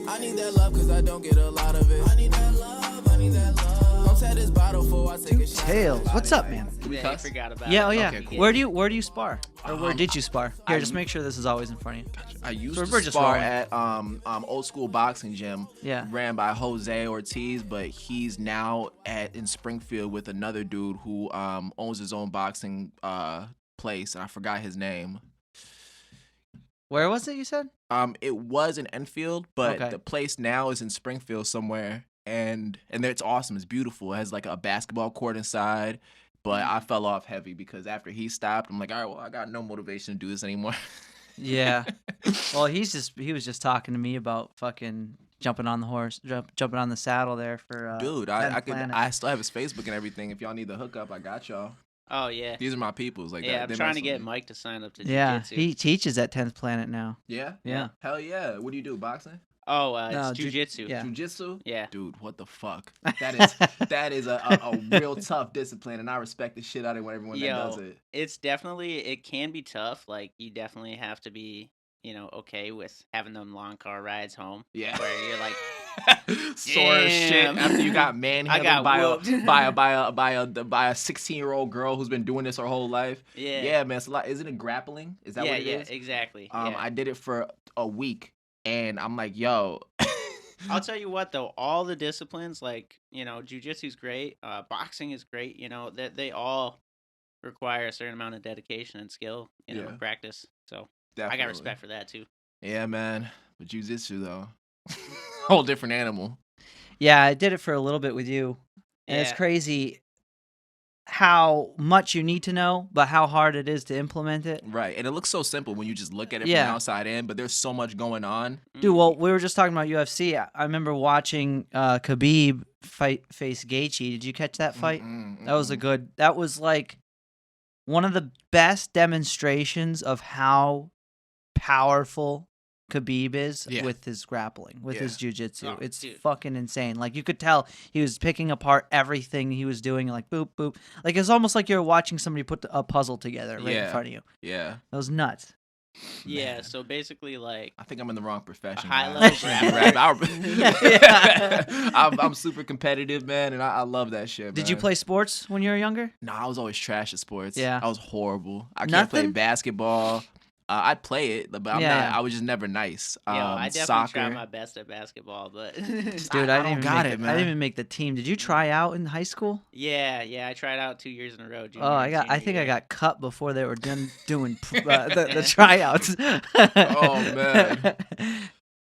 I need that love because I don't get a lot of it. I need that love, I need that love. Don't set this bottle for I take a shot. Talez, what's up, man? Yeah, I forgot about Yeah, it. oh yeah. Okay, cool. Where do you spar? Or where did you spar? Here, just make sure this is always in front of you. I used We're to just spar rolling. at old school boxing gym. Yeah. Ran by Jose Ortiz, but he's now in Springfield with another dude who owns his own boxing place, and I forgot his name. Where was it, you said? It was in Enfield, but Okay. the place now is in Springfield somewhere, and it's awesome. It's beautiful. It has like a basketball court inside. But I fell off heavy because after he stopped, I'm like, all right, well, I got no motivation to do this anymore. Yeah. Well, he was just talking to me about fucking jumping on the horse, jumping on the saddle there for Dude, 10th Planet. I still have his Facebook and everything. If y'all need the hookup, I got y'all. Oh, yeah. These are my peoples. Like Yeah, that. I'm They trying mess to with get me. Mike to sign up to Yeah, jiu-jitsu. he teaches at 10th Planet now. Yeah? Yeah. Hell yeah. What do you do? Boxing? Oh, No, it's jiu-jitsu. yeah. Jiu-jitsu? Yeah. Dude, what the fuck? That is a real tough discipline, and I respect the shit out of everyone that does it. It's definitely, it can be tough. Like, you definitely have to be, okay with having them long car rides home. Yeah. Where you're like, sore as shit damn. after you got I manhandled got by a 16-year-old girl who's been doing this her whole life. Yeah. Yeah, man. It's a lot. Isn't it grappling? Is that yeah, what it yeah, is? exactly. Yeah. I did it for a week, and I'm like, yo. I'll tell you what, though, all the disciplines, like, jiu-jitsu's great, boxing is great, that they all require a certain amount of dedication and skill, Yeah. practice. So Definitely. I got respect for that, too. Yeah, man. But jiu-jitsu, though. Whole different animal. Yeah, I did it for a little bit with you. And it's Yeah. crazy how much you need to know, but how hard it is to implement it. Right. And it looks so simple when you just look at it from Yeah. the outside in, but there's so much going on. Dude, well, we were just talking about UFC. I remember watching Khabib face Gaethje. Did you catch that fight? That was that was like one of the best demonstrations of how powerful Khabib is Yeah. with his grappling, with his jiu-jitsu. Oh, It's dude. fucking insane. Like, you could tell he was picking apart everything he was doing, like, boop, boop. Like, it's almost like you're watching somebody put a puzzle together right in Yeah. front of you. Yeah. That was nuts. Yeah, Man. so basically, like, I think I'm in the wrong profession. high-level I'm super competitive, man, and I love that shit, Did you man. play sports when you were younger? No, I was always trash at sports. Yeah. I was horrible. I can't play Nothing? basketball. I'd play it, but I'm Yeah. not. I was just never nice. I definitely soccer. tried my best at basketball, but Dude, I I, don't didn't even got make it, I man. didn't even make the team. Did you try out in high school? yeah, I tried out 2 years in a row. junior Oh, and I senior think I year. got cut before they were done doing the tryouts. Oh, man.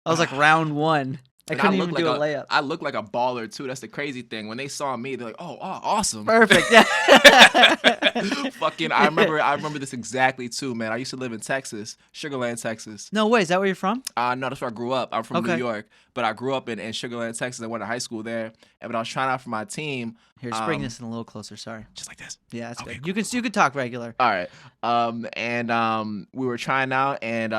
I was like round one. I And couldn't look even do a like layup. I look like a baller too. That's the crazy thing. When they saw me, they're like, "Oh, awesome!" Perfect. Yeah. Fucking, I remember this exactly too, man. I used to live in Texas, Sugar Land, Texas. No way. Is that where you're from? No, that's where I grew up. I'm from New Okay. York, but I grew up in Sugar Land, Texas. I went to high school there, and when I was trying out for my team, Here, just bring this in a little closer. Sorry. just like this. Yeah, that's Okay, good. You can talk regular. All right. We were trying out, and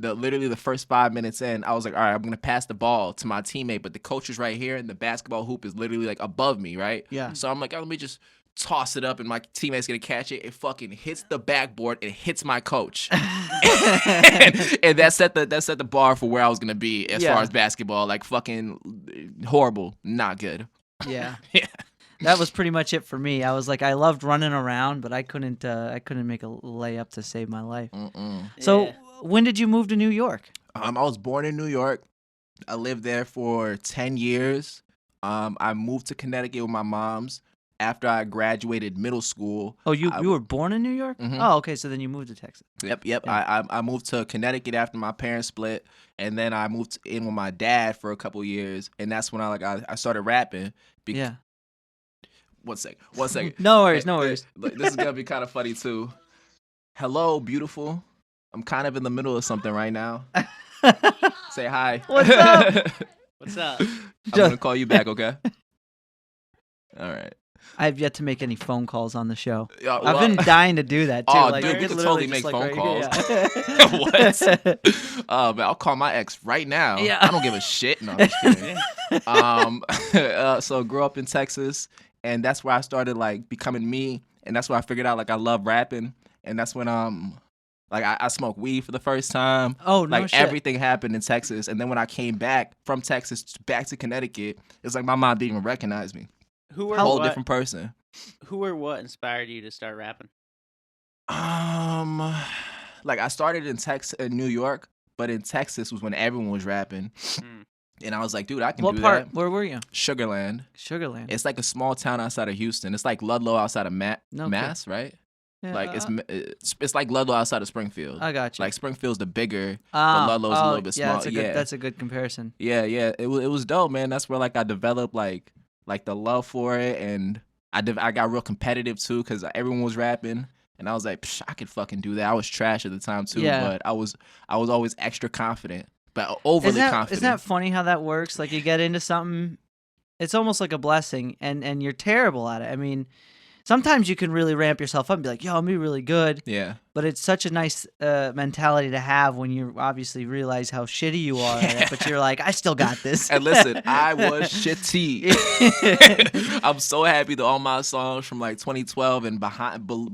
literally the first 5 minutes in, I was like, all right, I'm gonna pass the ball to my teammate, but the coach is right here, and the basketball hoop is literally like above me, right? Yeah. So I'm like, oh, let me just toss it up, and my teammate's gonna catch it. It fucking hits the backboard and hits my coach, and that set the bar for where I was gonna be as Yeah. far as basketball. Like fucking horrible, not good. Yeah. Yeah. That was pretty much it for me. I was like, I loved running around, but I couldn't make a layup to save my life. So, Yeah. when did you move to New York? I was born in New York. I lived there for 10 years. I moved to Connecticut with my mom's after I graduated middle school. Oh, you were born in New York? Mhm. Oh, okay. So then you moved to Texas. Yep. Yeah. I moved to Connecticut after my parents split, and then I moved in with my dad for a couple years, and that's when I started rapping. Yeah. One second. No worries. No worries. Look, this is gonna be kind of funny too. Hello, beautiful. I'm kind of in the middle of something right now. Say hi. What's up? What's up? I'm gonna call you back, okay? All right. I have yet to make any phone calls on the show. Yeah, I've been dying to do that too. Oh, like, dude, I we could could totally literally make just, phone right here, calls. yeah. What? Man, I'll call my ex right now. Yeah. I don't give a shit. No, I'm just kidding. So grew up in Texas, and that's where I started like becoming me, and that's where I figured out like I love rapping, and that's when Like I smoked weed for the first time. Oh, no like shit. everything happened in Texas, and then when I came back from Texas back to Connecticut, it's like my mom didn't even recognize me. Who or Whole what? different person. Who or what inspired you to start rapping? Like I started in New York, but in Texas was when everyone was rapping, Mm. and I was like, dude, I can What do part? that. Where were you? Sugarland. Sugarland. It's like a small town outside of Houston. It's like Ludlow outside of No Mass, right? Yeah, Like it's like Ludlow outside of Springfield. I got you. Like Springfield's the bigger, Oh, but Ludlow's a little bit yeah, smaller. that's a good comparison. Yeah. It was dope, man. That's where like I developed like the love for it, and I got real competitive too because everyone was rapping, and I was like, Psh, I could fucking do that. I was trash at the time too, Yeah. but I was always extra confident, but overly confident. Isn't that funny how that works? Like you get into something, it's almost like a blessing, and you're terrible at it. I mean, sometimes you can really ramp yourself up and be like, yo, I'm gonna be really good. Yeah. But it's such a nice mentality to have when you obviously realize how shitty you are at it, but you're like, I still got this. And listen, I was shitty. I'm so happy that all my songs from like 2012 and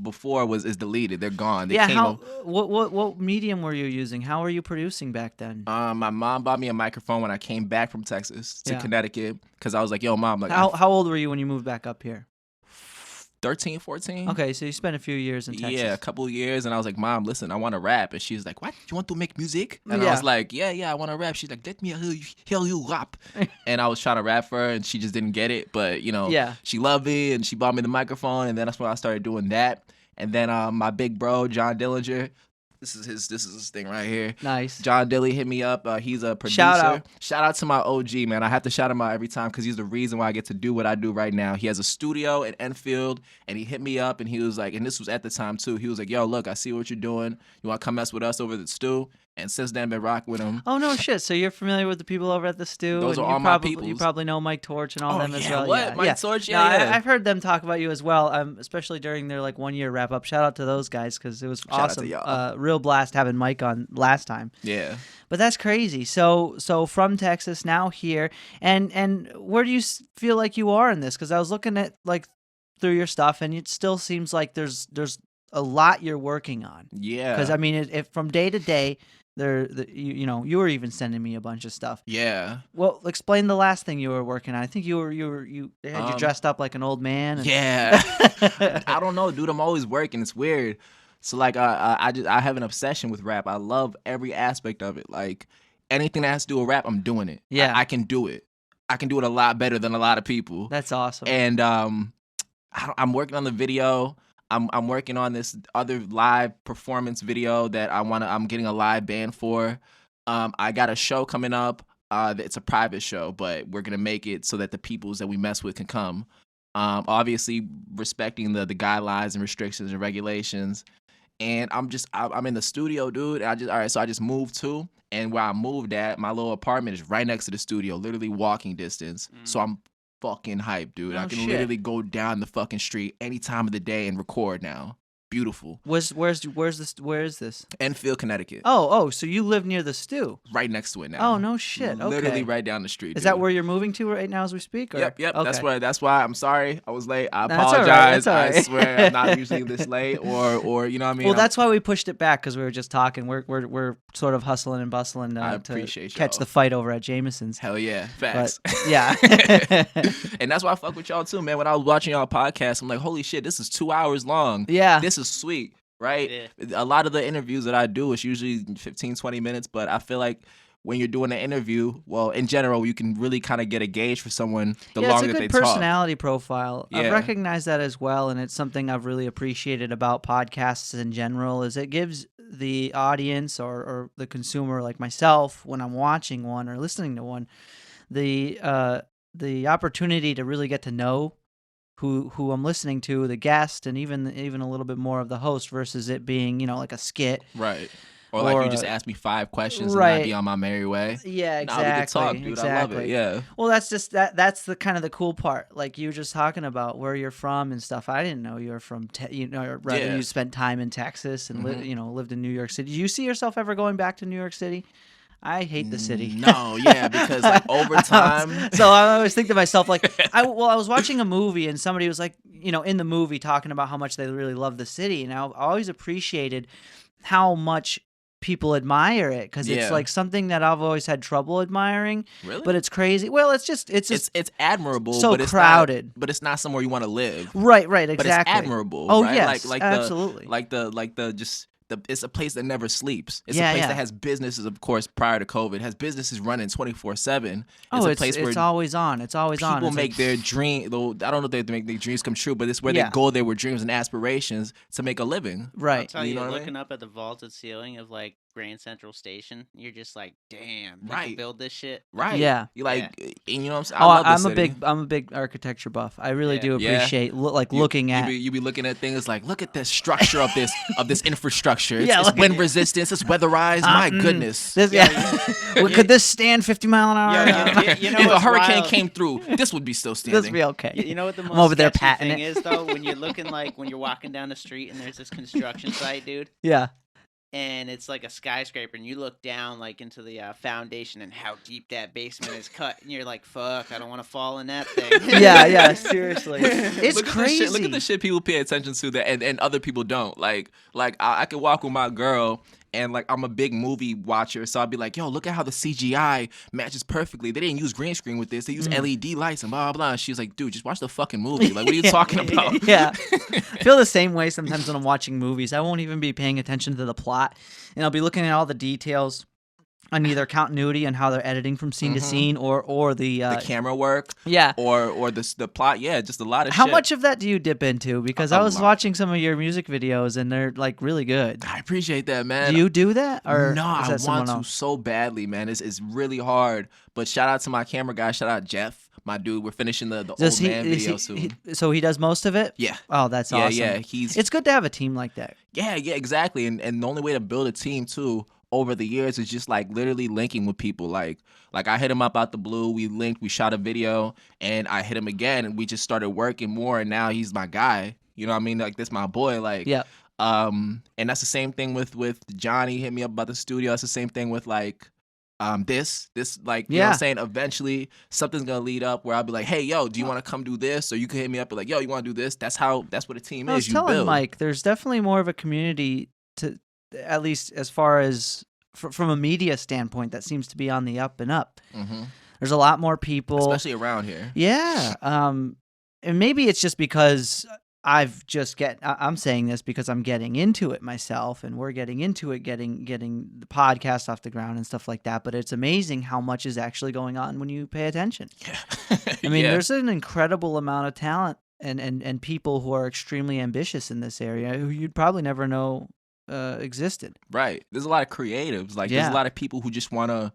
before is deleted. They're gone. They came up. What medium were you using? How were you producing back then? My mom bought me a microphone when I came back from Texas to Yeah. Connecticut because I was like, yo, mom, like How old were you when you moved back up here? 13, 14. Okay, so you spent a few years in Texas. Yeah, a couple of years, and I was like, Mom, listen, I want to rap. And she's like, what? You want to make music? And I Yeah. was like, yeah, I want to rap. She's like, let me hear you rap. And I was trying to rap for her, and she just didn't get it. But, you know, Yeah. she loved me, and she bought me the microphone, and then that's when I started doing that. And then my big bro, John Dillinger, this is his thing right here. Nice. John Dilly hit me up. He's a producer. Shout out to my OG, man. I have to shout him out every time because he's the reason why I get to do what I do right now. He has a studio in Enfield, and he hit me up, and he was like, and this was at the time too. He was like, yo, look, I see what you're doing. You want to come mess with us over at the stew? And since then, I've been rocking with him. Oh no shit! So you're familiar with the people over at the stew? Those and are you all my probably, peoples. You probably know Mike Torch and all them as well. What? Yeah, Mike yeah. Torch? No, Yeah. I've heard them talk about you as well, especially during their like 1 year wrap up. Shout out to those guys because it was out to awesome. y'all. Real blast having Mike on last time. Yeah. But that's crazy. So from Texas now here, and where do you feel like you are in this? Because I was looking at like through your stuff, and it still seems like there's a lot you're working on. Yeah. Because I mean, if from day to day, you were even sending me a bunch of stuff. Yeah. Well, explain the last thing you were working on. I think they had you dressed up like an old man. And... Yeah. I don't know, dude. I'm always working. It's weird. So like I have an obsession with rap. I love every aspect of it. Like anything that has to do with rap, I'm doing it. Yeah. I can do it. I can do it a lot better than a lot of people. That's awesome. And I'm working on the video. I'm working on this other live performance video that I'm getting a live band for. I got a show coming up. It's a private show, but we're gonna make it so that the peoples that we mess with can come. Obviously respecting the guidelines and restrictions and regulations. And I'm in the studio, dude. So I just moved too. And where I moved at, my little apartment is right next to the studio, literally walking distance. So I'm fucking hyped, dude. I can literally go down the fucking street any time of the day and record now. Beautiful. Where is this? Enfield, Connecticut. Oh, so you live near the stew. Right next to it now. Oh, no shit. Okay. Literally right down the street. Is dude. that where you're moving to right now as we speak? Or? Yep. Okay. That's why I'm sorry. I was late. I That's all right, apologize. that's all right. I swear I'm not usually this late or you know what I mean? Well, that's why we pushed it back because we were just talking. We're sort of hustling and bustling I to appreciate catch y'all. the fight over at Jameson's. Hell yeah. Facts. But, yeah. And that's why I fuck with y'all too, man. When I was watching y'all podcast, I'm like, holy shit, this is 2 hours long. Yeah. This is sweet. Right? Yeah. A lot of the interviews that I do is usually 15, 20 minutes, but I feel like when you're doing an interview, well, in general, you can really kind of get a gauge for someone the longer that they talk. It's a good personality profile. Yeah. I've recognized that as well, and it's something I've really appreciated about podcasts in general, is it gives the audience or the consumer like myself, when I'm watching one or listening to one, the opportunity to really get to know who I'm listening to, the guest, and even a little bit more of the host versus it being, like a skit. Right. Or like you just ask me 5 questions right. and I'd be on my merry way. Yeah, exactly. Nah, we can talk, dude. Exactly. I love it. Yeah. Well, that's just that's the kind of the cool part. Like you were just talking about where you're from and stuff. I didn't know you were from, you spent time in Texas and lived in New York City. Do you see yourself ever going back to New York City? I hate the city. No, yeah, because like over time. So I always think to myself, like, I was watching a movie and somebody was like, in the movie talking about how much they really love the city, and I always appreciated how much people admire it because it's Yeah. like something that I've always had trouble admiring. Really? But it's crazy. Well, it's just it's admirable, so but it's crowded. Not, but it's not somewhere you want to live. Right, But exactly. it's admirable. Oh right? yes, like absolutely. It's a place that never sleeps. It's Yeah, a place yeah. that has businesses, of course, prior to COVID, has businesses running 24/7. Oh, a place where it's always on. It's always on. people It's make like, their dream. Though I don't know if they make their dreams come true, but it's where Yeah. they go there with dreams and aspirations to make a living. I'll right. tell You you, know what I looking mean? up at the vaulted ceiling of like Grand Central Station, you're just like, damn, people Right. build this shit. Right. Yeah. You like, and you know what I'm saying? Oh, I love this I'm a city. big architecture buff. I really Yeah. do Yeah. appreciate looking at. You be looking at things like, look at the structure of this infrastructure. It's, Yeah, it's look at wind it. resistance. It's weatherized. My goodness. This, Yeah, Well, could this stand 50 mile an hour? You know if a what's hurricane wild? came through, this would be still standing. This be okay. You know what the most I'm over there sketchy patting thing it. is though, when you're looking like when you're walking down the street and there's this construction site, dude, Yeah. and it's like a skyscraper, and you look down like into the foundation and how deep that basement is cut, and you're like, "Fuck, I don't want to fall in that thing." Yeah. Seriously, it's look at crazy. The shit, look at the shit people pay attention to that, and other people don't. Like I could walk with my girl, and like I'm a big movie watcher, so I'll be like, "Yo, look at how the CGI matches perfectly. They didn't use green screen with this. They used LED lights and blah blah blah." And she's like, "Dude, just watch the fucking movie. Like, what are you talking about?" Yeah. I feel the same way sometimes when I'm watching movies. I won't even be paying attention to the plot, and I'll be looking at all the details on either continuity and how they're editing from scene to scene, or the the camera work, yeah. or the plot. Yeah, just a lot of How shit. much of that do you dip into? Because A I was lot. watching some of your music videos and they're like really good. I appreciate that, man. Do you do that, or No, is I that someone want to else? so badly, man. It's really hard. But shout out to my camera guy. Shout out Jeff, my dude. We're finishing the Does old man is video soon. so he does most of it? Yeah. Oh, that's Yeah, awesome. yeah. He's It's good to have a team like that. yeah, exactly. And the only way to build a team too over the years is just like literally linking with people. Like I hit him up out the blue. We linked. We shot a video, and I hit him again, and we just started working more. And now he's my guy. You know what I mean? Like this my boy. Like Yeah. And that's the same thing with Johnny. Hit me up about the studio. That's the same thing with like this like you know what Yeah. I'm saying, eventually something's gonna lead up where I'll be like, hey yo, do you want to come do this? Or you can hit me up and like, yo, you want to do this? That's what a team I was is. You telling build. Mike, there's definitely more of a community to, at least as far as from a media standpoint, that seems to be on the up and up. Mhm. There's a lot more people, Especially around here. Yeah. And maybe it's just because I'm saying this because I'm getting into it myself, and we're getting into it, getting the podcast off the ground and stuff like that. But it's amazing how much is actually going on when you pay attention. Yeah. I mean, Yeah. there's an incredible amount of talent and people who are extremely ambitious in this area who you'd probably never know existed. Right. There's a lot of creatives. Like there's Yeah. a lot of people who just wanna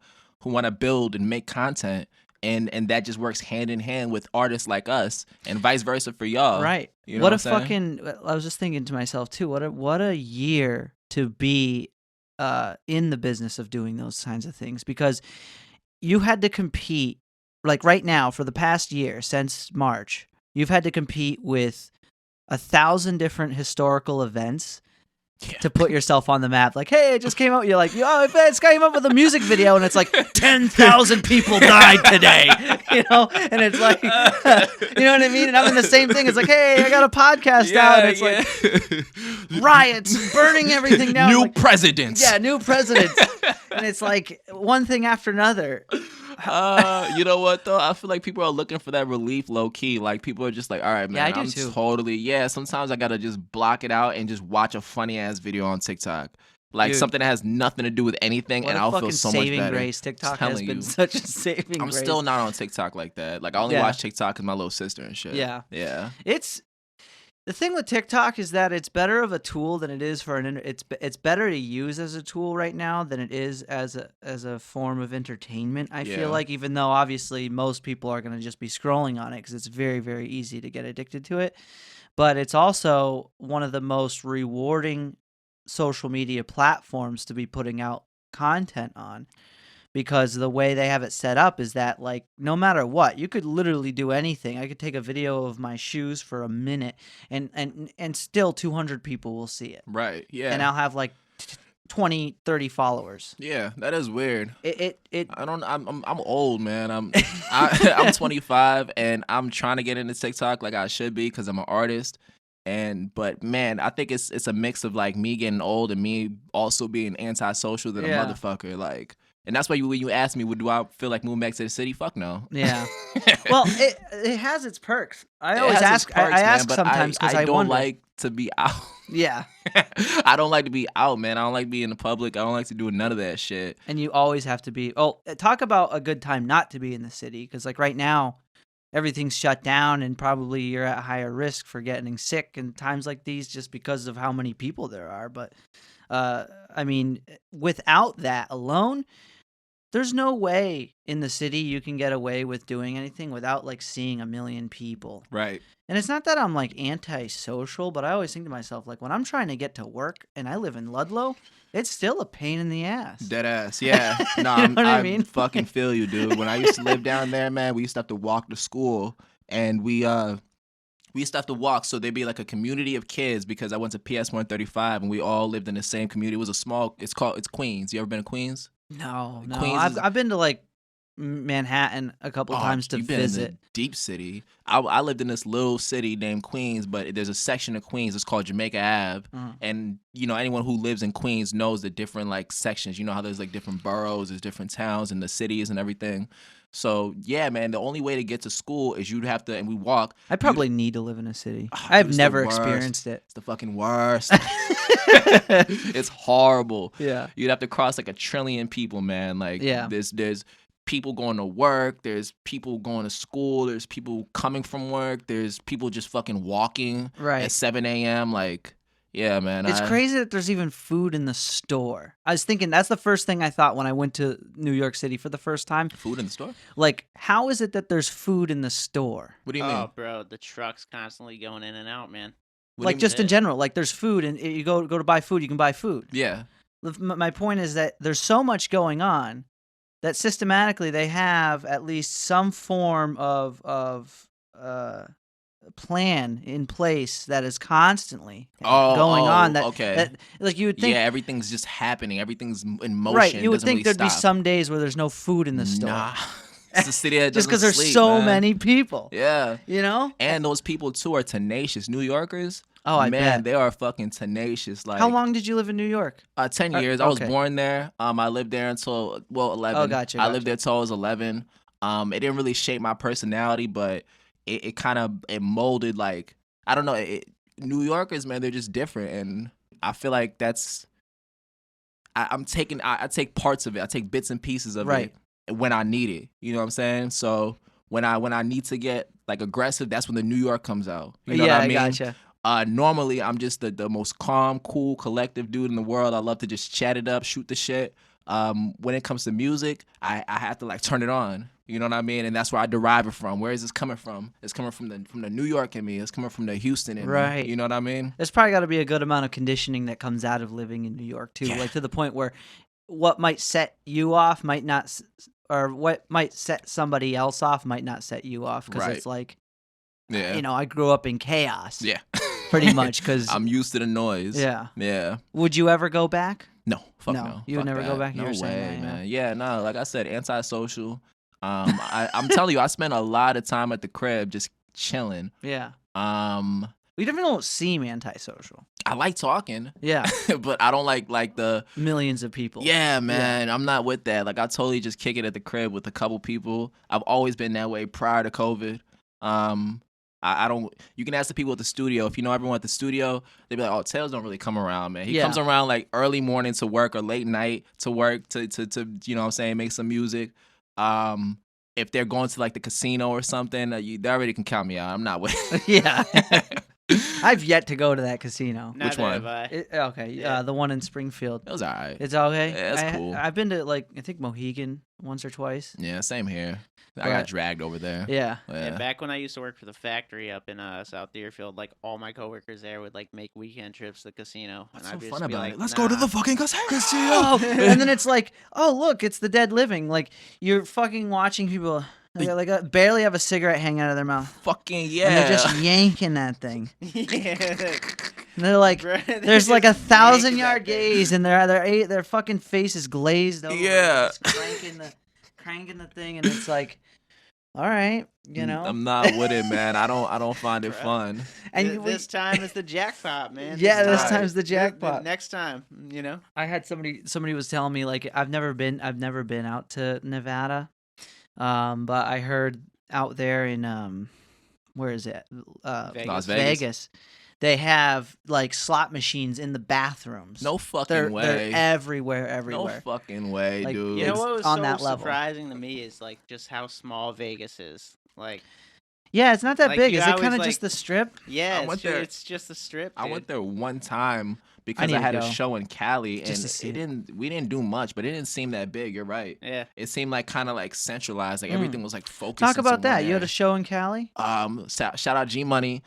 build and make content, and that just works hand in hand with artists like us, and vice versa for y'all. Right. You know what a what I'm fucking I was just thinking to myself too, what a year to be in the business of doing those kinds of things, because you had to compete like right now for the past year since March. You've had to compete with 1,000 different historical events Yeah. to put yourself on the map. Like, hey, it just came out. You're like, oh, this guy came up with a music video, and it's like 10,000 people died today. You know, and it's like, you know what I mean? And I'm in the same thing. It's like, hey, I got a podcast out. And it's like riots, burning everything down. New Like, presidents. yeah, new presidents. And it's like one thing after another. You know what though? I feel like people are looking for that relief low key. Like people are just like, all right, man, Yeah, I do I'm too. totally sometimes I gotta just block it out and just watch a funny ass video on TikTok. Like Dude. something that has nothing to do with anything, What and a I'll fucking feel so much saving better. grace. TikTok has Telling been you. such a saving I'm grace. still not on TikTok like that. Like I only Yeah. watch TikTok with my little sister and shit. Yeah. Yeah. It's the thing with TikTok is that it's better of a tool than it is for it's better to use as a tool right now than it is as a form of entertainment. I Yeah. feel like, even though obviously most people are going to just be scrolling on it because it's very, very easy to get addicted to it, but it's also one of the most rewarding social media platforms to be putting out content on. Because the way they have it set up is that, like, no matter what, you could literally do anything. I could take a video of my shoes for a minute, and still 200 people will see it. Right. Yeah. And I'll have like 20, 30 followers. Yeah, that is weird. It I'm old, man. I'm 25 and I'm trying to get into TikTok like I should be because I'm an artist. But man, I think it's a mix of like me getting old and me also being antisocial than a Yeah. motherfucker. Like, and that's why when you ask me, do I feel like moving back to the city? Fuck no. Yeah. Well, it has its perks. I It always has its ask. perks, I ask man, but sometimes because I don't wonder. like to be out. Yeah. I don't like to be out, man. I don't like being in the public. I don't like to do none of that shit. And you always have to be. Oh, talk about a good time not to be in the city, because like right now, everything's shut down, and probably you're at higher risk for getting sick in times like these just because of how many people there are. But I mean, without that alone, there's no way in the city you can get away with doing anything without like seeing a million people. Right. And it's not that I'm like antisocial, but I always think to myself, like when I'm trying to get to work and I live in Ludlow, it's still a pain in the ass. Dead ass. Yeah. No, You know what I I mean? fucking feel you, dude. When I used to live down there, man, we used to have to walk to school, and we used to have to walk. So there'd be like a community of kids because I went to PS135 and we all lived in the same community. It was a small. It's Queens. You ever been to Queens? No. Queens I've been to like Manhattan a couple times to you've been visit. in the deep city. I lived in this little city named Queens, but there's a section of Queens. It's called Jamaica Ave, and you know anyone who lives in Queens knows the different like sections. You know how there's like different boroughs, there's different towns and the cities and everything. So yeah, man, the only way to get to school is you'd have to, and we walk. I probably need to live in a city. Oh, I've it's the never worst. experienced it. It's the fucking worst. It's horrible. Yeah. You'd have to cross like 1 trillion people, man. Like Yeah. there's people going to work, there's people going to school, there's people coming from work, there's people just fucking walking Right. at 7 a.m. Like, yeah, man. It's crazy that there's even food in the store. I was thinking that's the first thing I thought when I went to New York City for the first time. Food in the store? Like, how is it that there's food in the store? What do you mean? Oh, bro, the truck's constantly going in and out, man. What do Like, you just in mean? general, like there's food, and you go to buy food, you can buy food. Yeah. My point is that there's so much going on that systematically they have at least some form of plan in place that is constantly going on. That okay. that, like you would think, Yeah, everything's just happening. Everything's in motion. right? You would doesn't think really there'd be stop. some days where there's no food in the store, Nah. It's a city that just doesn't because there's sleep, so man. many people. Yeah. You know? And those people too are tenacious. New Yorkers, Oh, I man, bet. they are fucking tenacious. Like How long did you live in New York? 10 years. I was okay. born there. I lived there until 11. Oh, gotcha, I lived there till I was 11. It didn't really shape my personality, but it kind of molded like I don't know. New Yorkers, man, they're just different, and I feel like that's. I take parts of it. I take bits and pieces of Right. it when I need it. You know what I'm saying? So when I need to get like aggressive, that's when the New York comes out. You know yeah, what I mean? gotcha. Normally, I'm just the most calm, cool, collective dude in the world. I love to just chat it up, shoot the shit. When it comes to music, I have to like turn it on. You know what I mean? And that's where I derive it from. Where is this coming from? It's coming from the New York in me. It's coming from the Houston in me. Right. You know what I mean? There's probably got to be a good amount of conditioning that comes out of living in New York too, Yeah. like to the point where what might set you off might not, or what might set somebody else off might not set you off because Right. it's like, Yeah. you know, I grew up in chaos. Yeah. Pretty much because. I'm used to the noise. Yeah. Yeah. Would you ever go back? No. Fuck No, no. you would Fuck never go that. back? You No were saying way, that, yeah. man. Yeah, no. Like I said, antisocial. I'm telling you, I spent a lot of time at the crib just chilling. Yeah. We We definitely don't seem antisocial. I like talking, Yeah. but I don't like the. Millions of people. Yeah, man, I'm not with that. Like I totally just kick it at the crib with a couple people. I've always been that way prior to COVID. I don't. You can ask the people at the studio. If you know everyone at the studio, they be like, "Oh, Tails don't really come around, man. He Yeah. comes around like early morning to work or late night to work to you know what I'm saying, make some music. If they're going to like the casino or something, they already can count me out. I'm not with. Yeah. I've yet to go to that casino. Neither one? have I. Okay, Yeah. The one in Springfield. It was alright. It's okay. Yeah, it's cool. I've been to like I think Mohegan once or twice. Yeah, same here. I But- got dragged over there. Yeah. Yeah, back when I used to work for the factory up in South Deerfield, like all my coworkers there would like make weekend trips to the casino. What's and so I'd just fun be about like, it? Let's go to "Nah." the fucking casino. Oh, and then it's like, oh look, it's the dead living. Like you're fucking watching people barely have a cigarette hanging out of their mouth. Fucking And yeah. they're just yanking that thing. Yeah. And they're like, Bro, they there's like just 1,000 yanking yard that thing. gaze, and their fucking face is glazed over. Yeah. Just cranking the thing, and it's like, All right, you know. I'm not with it, man. I don't find it Bruh. fun. And This time is the jackpot, man. yeah, this time. time's the The jackpot. next time, you know. I had somebody was telling me like I've never been out to Nevada, but I heard out there in where is it? Vegas. Las Vegas. Vegas. They have like slot machines in the bathrooms. No fucking they're way. everywhere. No fucking way, Like, dude. You know It's what was on so that level. surprising to me is like just how small Vegas is. Like, Yeah, it's not that Like, big. you Is it always, kind of like- just the strip? yeah, I went there- it's just the strip. I Dude. went there one time because need I to had go. a show in Cali, Just to and see it. we didn't do much, but it didn't seem that big. You're right. Yeah. It seemed like kind of like centralized, like everything was like focused. Talk about into that. one You had a area. show in Cali? Shout out G Money.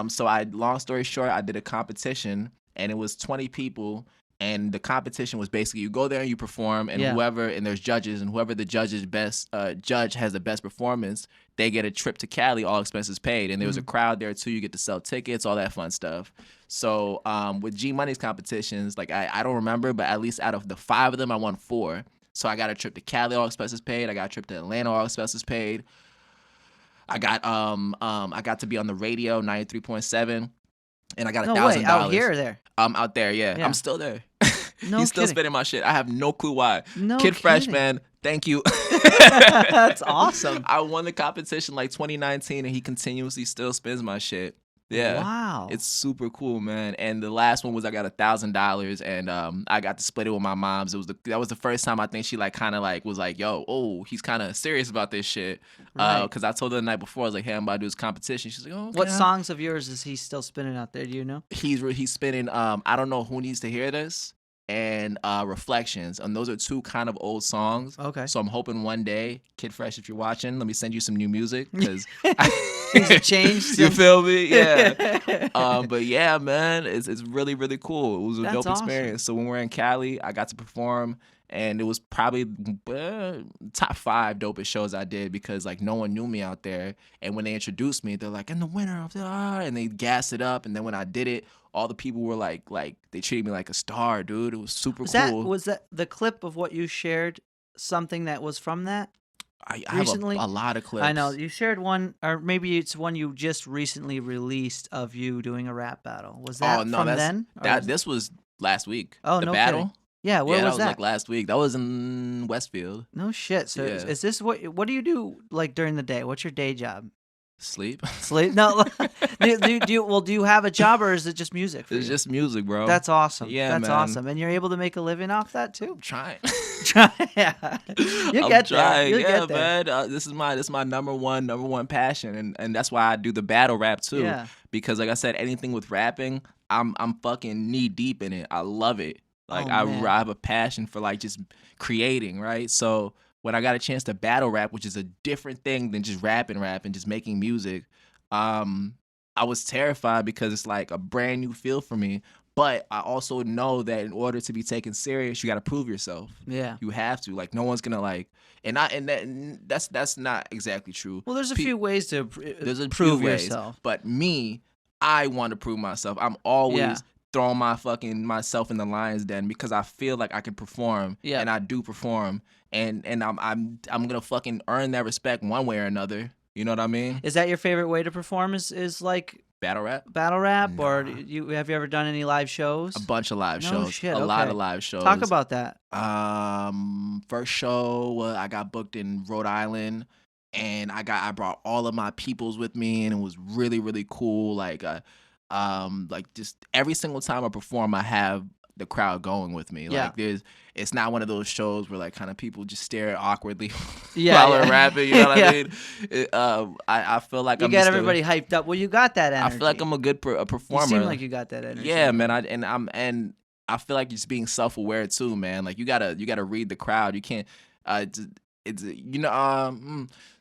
So long story short, I did a competition, and it was 20 people, and the competition was basically you go there and you perform, and Yeah. there's judges, and whoever the judge has the best performance, they get a trip to Cali, all expenses paid, and there was a crowd there too. You get to sell tickets, all that fun stuff. So with G Money's competitions, like I don't remember, but at least out of the 5 of them, I won 4. So I got a trip to Cali, all expenses paid. I got a trip to Atlanta, all expenses paid. I got to be on the radio 93.7, and I got No $1,000 way. Out here or there? out there. Yeah, Yeah. I'm still there. No He's still kidding. spinning my shit. I have no clue why. No Kid Fresh, kidding. man. Thank you. That's awesome. I won the competition like 2019, and he continuously still spins my shit. Yeah. Wow. It's super cool, man. And the last one was I got $1,000, and I got to split it with my mom's. That was the first time I think she like kind of like was like, yo, oh, he's kind of serious about this shit. Right. Because I told her the night before, I was like, hey, I'm about to do this competition. She's like, oh, okay. What songs of yours is he still spinning out there? Do you know? He's spinning. I don't know who needs to hear this, and Reflections, and those are 2 kind of old songs. Okay. So I'm hoping one day, Kid Fresh, if you're watching, let me send you some new music because Things have changed You since- feel me? Yeah. But yeah, man, it's really really cool. It was a That's dope awesome. experience. So when we're in Cali, I got to perform, and it was probably top 5 dopest shows I did because like no one knew me out there. And when they introduced me, they're like, "And the winner of the," and they gassed it up. And then when I did it, all the people were like they treated me like a star, dude. It was super cool. Was that the clip of what you shared? Something that was from that? I have recently? a lot of clips. I know you shared one, or maybe it's one you just recently released of you doing a rap battle. Was that from then? Or was- This was last week. Oh, the no battle. kidding. Yeah, where Yeah, was that was that? like last week. That was in Westfield. No shit. So Yeah. is this what do you do like during the day? What's your day job? Sleep. Sleep? No. do you have a job or is it just music? For It's you? just music, bro. That's awesome. Yeah, That's man. awesome. And you're able to make a living off that too. I'm trying. Yeah. You'll I'm get there. trying. You'll Yeah, get there. man. This is my number one passion, and that's why I do the battle rap too. Yeah. Because like I said, anything with rapping, I'm fucking knee deep in it. I love it. Like Oh, man. I have a passion for like just creating, right? So when I got a chance to battle rap, which is a different thing than just rap and just making music, I was terrified because it's like a brand new feel for me. But I also know that in order to be taken serious, you got to prove yourself. Yeah. You have to. Like no one's gonna like, and that's not exactly true. Well, there's a Pe- few ways to There's a prove few ways, yourself. but me, I want to prove myself. I'm always Yeah. throwing myself in the lion's den because I feel like I can perform, Yeah. and I do perform, and I'm gonna fucking earn that respect one way or another. You know what I mean? Is that your favorite way to perform? Is like Battle rap, battle rap, or Nah. have you ever done any live shows? a bunch of live No shows, shit, a lot okay. of live shows. Talk about that. First show, I got booked in Rhode Island, and I brought all of my peoples with me, and it was really really cool. Like just every single time I perform, I have the crowd going with me. Yeah. Like it's not one of those shows where like kind of people just stare awkwardly Yeah, while yeah. we're rapping. You know what Yeah. I mean? I feel like You I'm get just everybody hyped up. Well, you got that I energy. feel like I'm a good performer. You seem like you got that energy. Yeah, man. And I feel like just being self-aware too, man. Like you gotta read the crowd. You can't. It's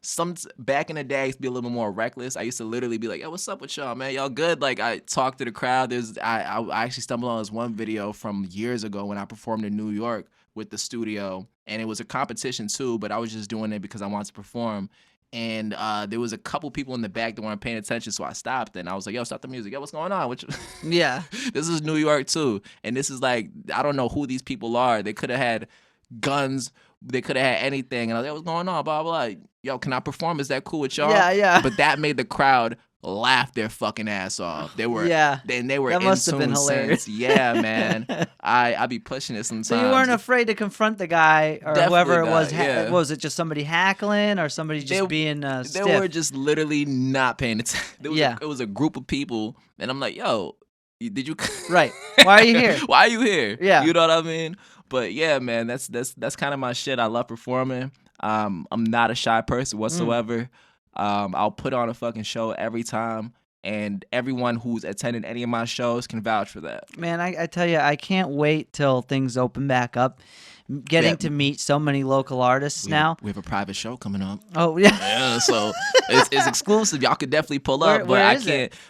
some back in the day I used to be a little more reckless. I used to literally be like, "Yo, what's up with y'all, man? Y'all good?" Like I talk to the crowd. I actually stumbled on this one video from years ago when I performed in New York with the studio, and it was a competition too. But I was just doing it because I wanted to perform. And there was a couple people in the back that weren't paying attention, so I stopped and I was like, "Yo, stop the music! Yo, what's going on?" Yeah. This is New York too, and this is like I don't know who these people are. They could have had guns, They could have had anything, and I was like, "What's going on?" Blah blah. Yo, can I perform? Is that cool with y'all? Yeah. But that made the crowd laugh their fucking ass off. They were, they were That in must have been tune hilarious. since. Yeah, man. I be pushing it sometimes. So you weren't afraid to confront the guy or Definitely whoever it not, was. yeah. Was it just somebody hackling or somebody just being They stiff? were just literally not paying attention. It was a group of people, and I'm like, yo, did you? Right. Why are you here? Why are you here? Yeah. You know what I mean? But yeah, man, that's kind of my shit. I love performing. I'm not a shy person whatsoever. I'll put on a fucking show every time, and everyone who's attended any of my shows can vouch for that. Man, I tell you, I can't wait till things open back up. Getting to meet so many local artists now. We have a private show coming up. Oh yeah. Yeah, so it's exclusive. Y'all could definitely pull up, but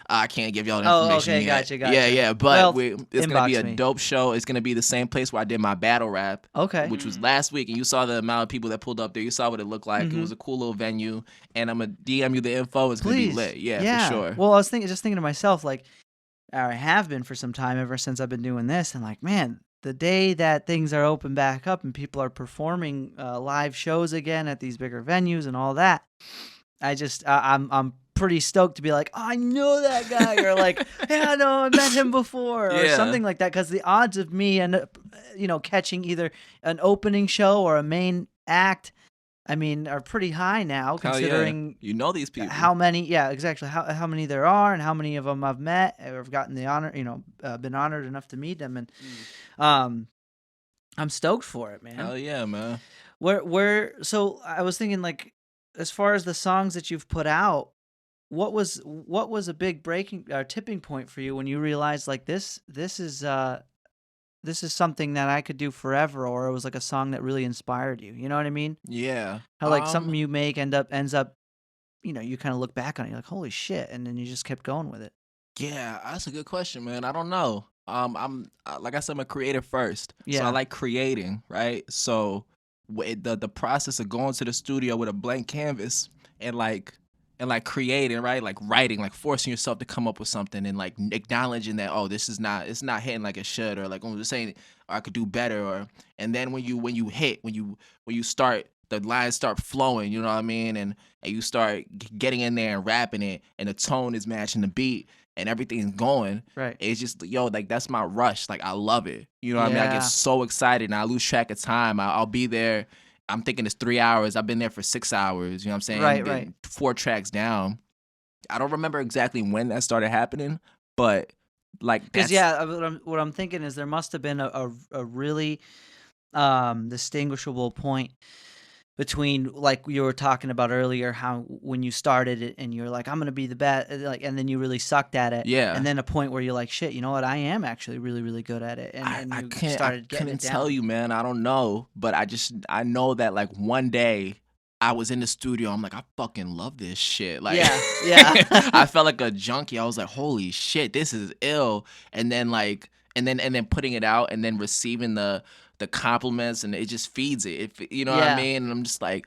I can't give y'all the information okay, yet. gotcha. Yeah, but Well, it's gonna be a me. dope show. It's gonna be the same place where I did my battle rap. Okay. Which was last week, and you saw the amount of people that pulled up there. You saw what it looked like. It was a cool little venue, and I'm gonna DM you the info. It's gonna be lit. Yeah, for sure. Well, I was just thinking to myself, like, I have been for some time ever since I've been doing this, and like, man, the day that things are open back up and people are performing live shows again at these bigger venues and all that, I'm pretty stoked to be like, oh, I know that guy, or like, yeah, no, I met him before, or something like that. Because the odds of me catching either an opening show or a main act, I mean, are pretty high now, considering you know these people. How many? Yeah, exactly. How many there are, and how many of them I've met or have gotten the honor. Been honored enough to meet them, and I'm stoked for it, man. Hell yeah, man. So I was thinking, like, as far as the songs that you've put out, what was a big breaking tipping point for you when you realized, like, this is something that I could do forever, or it was like a song that really inspired you. You know what I mean? Yeah. How like something you make ends up, you kind of look back on it, you're like, holy shit, and then you just kept going with it. Yeah, that's a good question, man. I don't know. I'm like I said, I'm a creator first. Yeah. So I like creating, right? So the process of going to the studio with a blank canvas and creating, right? Like writing, like forcing yourself to come up with something, and like acknowledging that, oh, it's not hitting like it should, or like, oh, this ain't, or I could do better, and then when you start, the lines start flowing, you know what I mean, and you start getting in there and rapping it, and the tone is matching the beat, and everything's going. Right. It's just, like, that's my rush. Like, I love it. You know what I mean? I get so excited, and I lose track of time. I'll be there. I'm thinking it's 3 hours. I've been there for 6 hours. You know what I'm saying? Right. 4 tracks down. I don't remember exactly when that started happening, but like, because what I'm thinking is there must have been a really distinguishable point between, like you were talking about earlier, how when you started it and you're like, I'm gonna be the best, like, and then you really sucked at it. Yeah. And then a point where you're like, shit, you know what? I am actually really, really good at it. And I you can't. started I getting couldn't it down. tell you, man. I don't know, but I know that, like, one day I was in the studio. I'm like, I fucking love this shit. Like, yeah. I felt like a junkie. I was like, holy shit, this is ill. And then putting it out, and then receiving the compliments, and it just feeds it. You know what I mean? And I'm just like,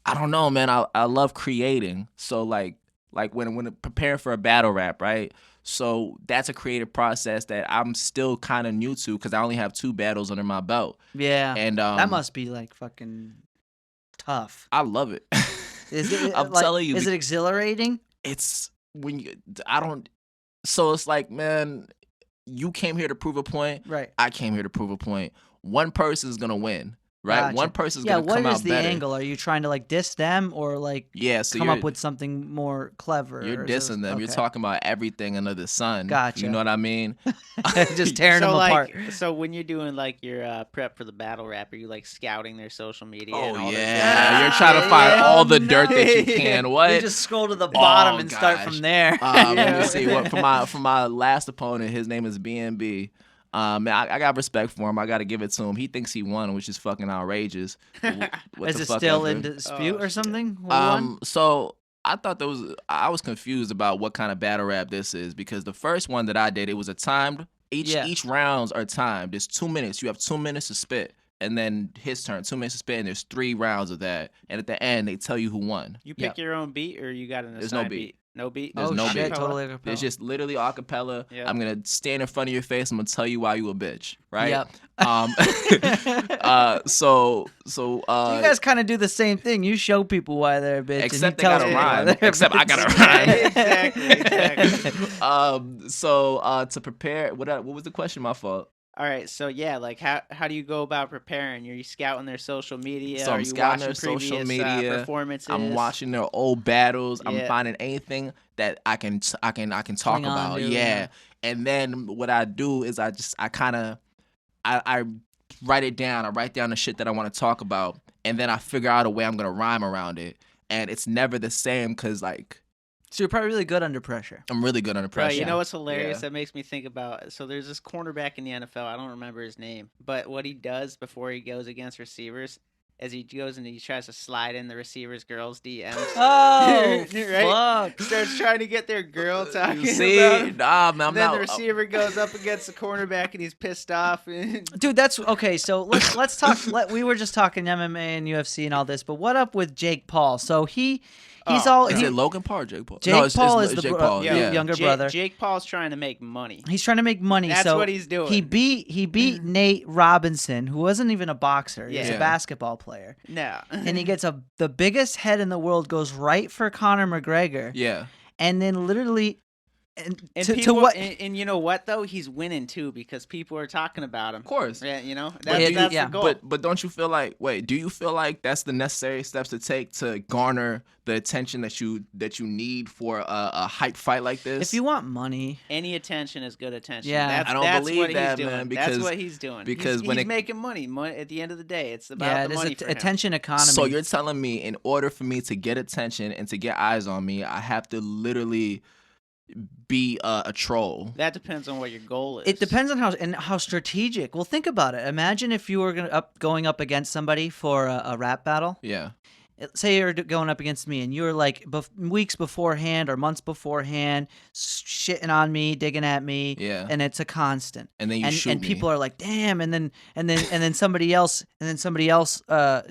I don't know, man. I love creating. So like when preparing for a battle rap, right? So that's a creative process that I'm still kind of new to, because I only have 2 battles under my belt. Yeah. And that must be like fucking tough. I love it. Is it? I'm telling you. Is it exhilarating? It's so it's like, man, you came here to prove a point. Right. I came here to prove a point. One person's gonna win, right? Gotcha. One person's gonna come out better. What is the angle? Are you trying to, like, diss them, or like come up with something more clever? You're dissing them. Okay. You're talking about everything under the sun. Gotcha. You know what I mean? Just tearing them apart. So when you're doing, like, your prep for the battle rap, are you, like, scouting their social media? Oh, and all yeah. You're trying to find all the dirt that you can. What? You just scroll to the bottom and start from there. Let me see. For my last opponent, his name is BNB. Man, I got respect for him. I got to give it to him. He thinks he won, which is fucking outrageous. Is it still in dispute or something? So I thought I was confused about what kind of battle rap this is, because the first one that I did, it was a timed. Each rounds are timed. It's 2 minutes. You have 2 minutes to spit. And then his turn, 2 minutes to spit, and there's 3 rounds of that. And at the end, they tell you who won. You pick your own beat, or you got an assigned There's no beat. No beat. There's oh no shit, beat. totally acapella. It's just literally acapella. Yeah. I'm gonna stand in front of your face. I'm gonna tell you why you a bitch, right? Yep. So So you guys kind of do the same thing. You show people why they're a bitch, except and they he tells gotta people why rhyme. they're a Except I bitch. gotta Yeah, rhyme. exactly. So to prepare, what was the question? My fault. All right, so yeah, like how do you go about preparing? Are you scouting their social media? So Are I'm you scouting watching their social previous, media. performances? I'm watching their old battles. I'm Yeah. finding anything that I can talk Cling on about. to, Yeah. yeah. And then what I do is I write it down. I write down the shit that I want to talk about, and then I figure out a way I'm gonna rhyme around it. And it's never the same because like So you're probably really good under pressure. I'm really good under Bro, pressure. you know what's hilarious? Yeah. That makes me think about. So there's this cornerback in the NFL. I don't remember his name, but what he does before he goes against receivers is he goes and he tries to slide in the receivers' girls' DMs. Oh, Right? fuck. Starts trying to get their girl talking See, about him. nah, man, I'm Then not. the receiver goes up against the cornerback and he's pissed off. Dude, that's okay. So let's talk. We were just talking MMA and UFC and all this, but what up with Jake Paul? So he's Oh, Is he, it Logan Paul or Jake Paul? Jake No, Paul it's is the Jake bro- Paul. yeah, Yeah. younger brother. Jake Paul's trying to make money. He's trying to make money. That's so what he's doing. He beat Nate Robinson, who wasn't even a boxer. He's Yeah. a basketball player, No. and he gets the biggest head in the world, goes right for Conor McGregor, Yeah. and then literally. And to people, what? and you know what though? He's winning too because people are talking about him. Of course. Yeah, you know But that's, do you- that's yeah. the goal. But don't you feel like do you feel like that's the necessary steps to take to garner the attention that you need for a hype fight like this? If you want money, Any attention is good attention. Yeah. that's, I don't that's believe what that, he's doing. man, That's because- what he's doing. because he's when it- making money, at the end of the day, it's about yeah, the it money is for a him. attention economy. So you're telling me in order for me to get attention and to get eyes on me, I have to literally be a troll. That depends on what your goal is. It depends on how strategic. Well, think about it. Imagine if you were going up against somebody for a rap battle. Yeah. Say you're going up against me, and you're like weeks beforehand or months beforehand, shitting on me, digging at me, Yeah. and it's a constant. And then you shoot and me. people are like, "Damn!" And then somebody else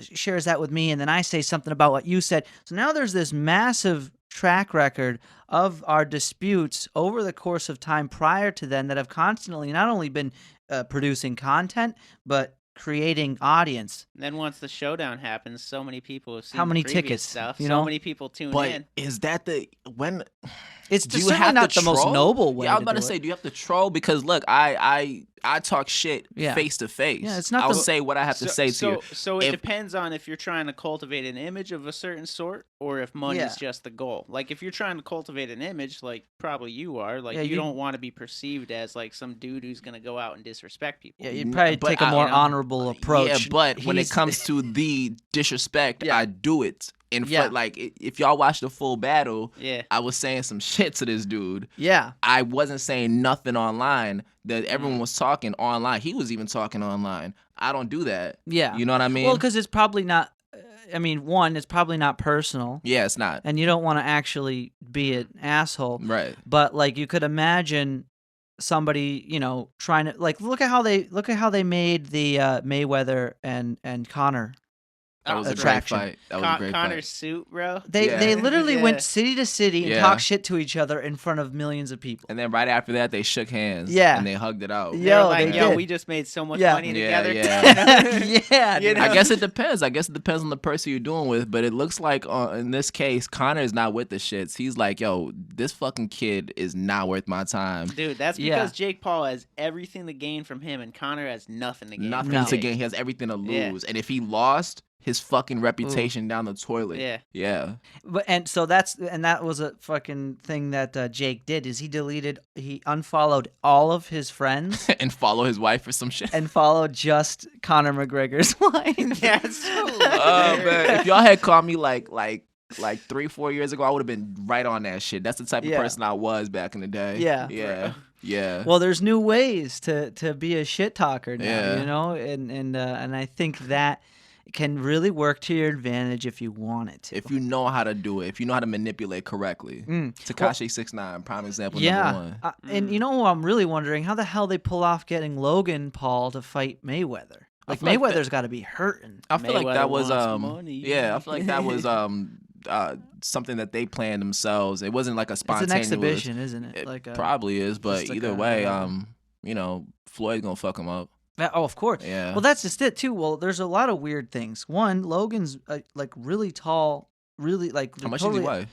shares that with me, and then I say something about what you said. So now there's this massive track record of our disputes over the course of time prior to then that have constantly not only been producing content but creating audience. Then once the showdown happens, so many people have seen How many the previous tickets, stuff. you so know? many people tune But in. is that when It's do you certainly have not to the most troll? noble way. Yeah, I was to about to do say, it. do you have to troll? Because look, I talk shit Yeah. face to face. Yeah, it's not I'll the- say what I have to say to you. So it If- depends on if you're trying to cultivate an image of a certain sort or if money's Yeah. just the goal. Like if you're trying to cultivate an image, like probably you are, like Yeah, you you- don't want to be perceived as like some dude who's gonna go out and disrespect people. Yeah, you'd probably But take a I- more you know, honorable approach. Yeah, but when it He's- comes to the disrespect, Yeah. I do it. In Yeah. front, like if y'all watch the full battle, Yeah. I was saying some shit to this dude. yeah, I wasn't saying nothing online that Mm. everyone was talking online. He was even talking online. I don't do that. yeah. You know what I mean? Well, because it's probably not. I mean, one, it's probably not personal, yeah, it's not. and you don't want to actually be an asshole. Right. But like, you could imagine somebody, trying to look at how they made the Mayweather and Conor. That was a great attraction. fight. That was a great Connor's fight. suit, bro. They Yeah. literally Yeah. went city to city and Yeah. talked shit to each other in front of millions of people. And then right after that, they shook hands. Yeah. And they hugged it out. Yeah. They're Yo, like, they yo, did. we just made so much Yeah. money Yeah, together. Yeah, You dude. know? I guess it depends. I guess it depends on the person you're doing with. But it looks like in this case, Connor is not with the shits. He's like, yo, this fucking kid is not worth my time. Dude, that's Yeah. because Jake Paul has everything to gain from him, and Connor has nothing to gain. Nothing from No. to Jake. gain. He has everything to Yeah. lose. And if he lost, his fucking reputation down the toilet. Yeah. Yeah. But that was a fucking thing that Jake did is he unfollowed all of his friends And follow his wife for some shit. and followed just Conor McGregor's wife. Yeah, it's so Oh weird. man, if y'all had called me like 3-4 years ago, I would have been right on that shit. That's the type of Yeah. person I was back in the day. Yeah. Yeah. Yeah. Well, there's new ways to be a shit talker now, Yeah. and I think that can really work to your advantage if you want it to. If you know how to do it, if you know how to manipulate correctly. Tekashi 6ix9ine, prime example number yeah, one. And you know what I'm really wondering? How the hell they pull off getting Logan Paul to fight Mayweather? Like feel like Mayweather's got to be hurting. I feel like that Mayweather was wants money. yeah, I feel like that was something that they planned themselves. It wasn't like a It's spontaneous. an exhibition, isn't it? It Like probably is, but just like either a- way, whatever. you know, Floyd's gonna fuck him up. Oh, of course. Yeah. Well, that's just it too. Well, there's a lot of weird things. One, Logan's like really tall, really like How much totally, does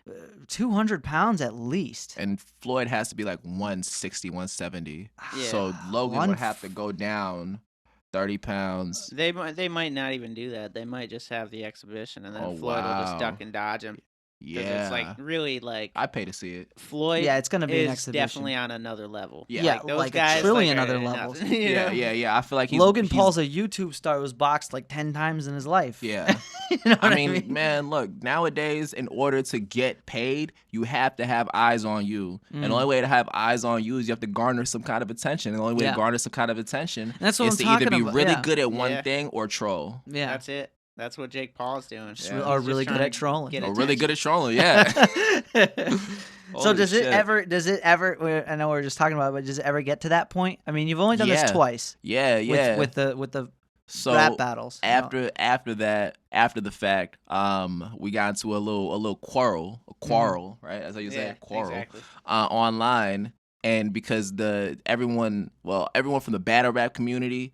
he weigh? 200 pounds at least. And Floyd has to be like 160, 170. Yeah. So Logan One would have to go down 30 pounds. They might not even do that. They might just have the exhibition, and then Oh, Floyd will just wow. duck and dodge him. 'Cause Yeah. it's like really like I pay to see it. Floyd. Yeah, it's gonna be an is exhibition. definitely on another level. Yeah. Yeah, like, those like a guys trillion like, other are levels. nothing, you Yeah, know? yeah. I feel like he's Logan he's- Paul's a YouTube star who's boxed like 10 times in his life. Yeah. You know what I mean, man, look, nowadays, in order to get paid, you have to have eyes on you. And the only way to have eyes on you is you have to garner some kind of attention. And the only way Yeah. to garner some kind of attention That's what is I'm to either talking be about, really yeah. good at one Yeah. thing or troll. Yeah. That's it. That's what Jake Paul's doing. Just He's re- or just really good trying at to trolling. get Or really good attention. at trolling, yeah. So Holy does shit. it ever I know we were just talking about it, but does it ever get to that point? I mean, you've only done this Yeah. twice Yeah, yeah. with the So rap battles. you know? after the fact, we got into a little quarrel, right? That's how you say Yeah, it, quarrel, exactly. online, and because everyone from the battle rap community,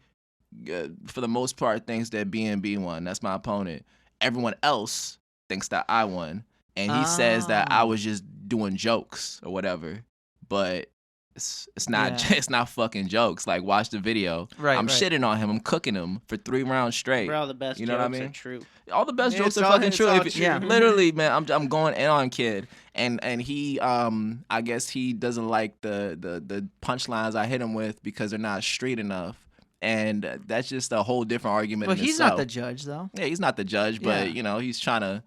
for the most part, thinks that BNB won. That's my opponent. Everyone else thinks that I won, and he says that I Oh. was just doing jokes or whatever, but. It's not Yeah. it's not fucking jokes. Like, watch the video. Right, I'm right. shitting on him. I'm cooking him for 3 rounds straight. Bro, the best You know what I jokes are mean? true. All the best Yeah, jokes it's are all- fucking it's true. all If- true. Yeah. Literally, man, I'm going in on kid, and he I guess he doesn't like the punchlines I hit him with because they're not street enough, and that's just a whole different argument. Well, in he's itself. not the judge though. Yeah, he's not the judge, but Yeah. you know he's trying to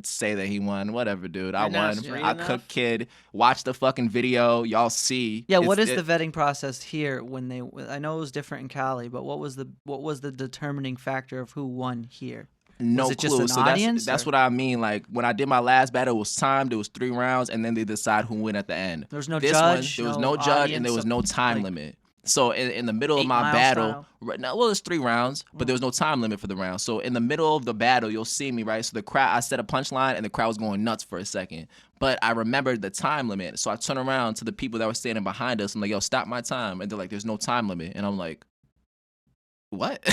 say that he won. Whatever, dude. I You're not won. street I enough? cooked kid. Watch the fucking video. Y'all see. Yeah, what It's- is the vetting process here when they I know it was different in Cali, but what was the determining factor of who won here? No Was it just clue. an So audience, that's or- what I mean. Like when I did my last battle, it was timed. It was 3 rounds, and then they decide who win at the end. There was no This judge, one, there was no no judge, and there audience, was no time like, limit. So in the middle of 8 my Mile battle, style? right now, well, it's 3 rounds, but there was no time limit for the round. So in the middle of the battle, you'll see me, right? So the crowd, I said a punchline, and the crowd was going nuts for a second. But I remembered the time limit, so I turn around to the people that were standing behind us. I'm like, "Yo, stop my time!" And they're like, "There's no time limit," and I'm like, what?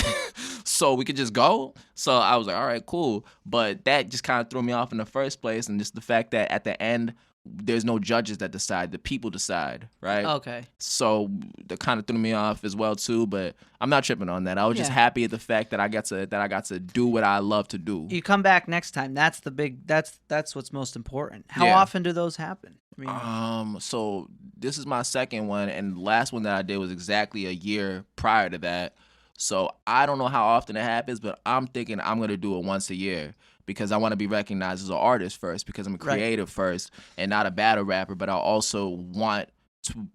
So we could just go? So I was like, all right, cool. But that just kind of threw me off in the first place. And just the fact that at the end, there's no judges that decide. The people decide, right? Okay. So that kind of threw me off as well, too. But I'm not tripping on that. I was just Yeah. happy at the fact that I got to do what I love to do. You come back next time. That's the big that's what's most important. How Yeah. often do those happen? I mean, So this is my second one, and the last one that I did was exactly a year prior to that. So I don't know how often it happens, but I'm thinking I'm gonna do it once a year because I want to be recognized as an artist first, because I'm a Right. creative first and not a battle rapper. But I also want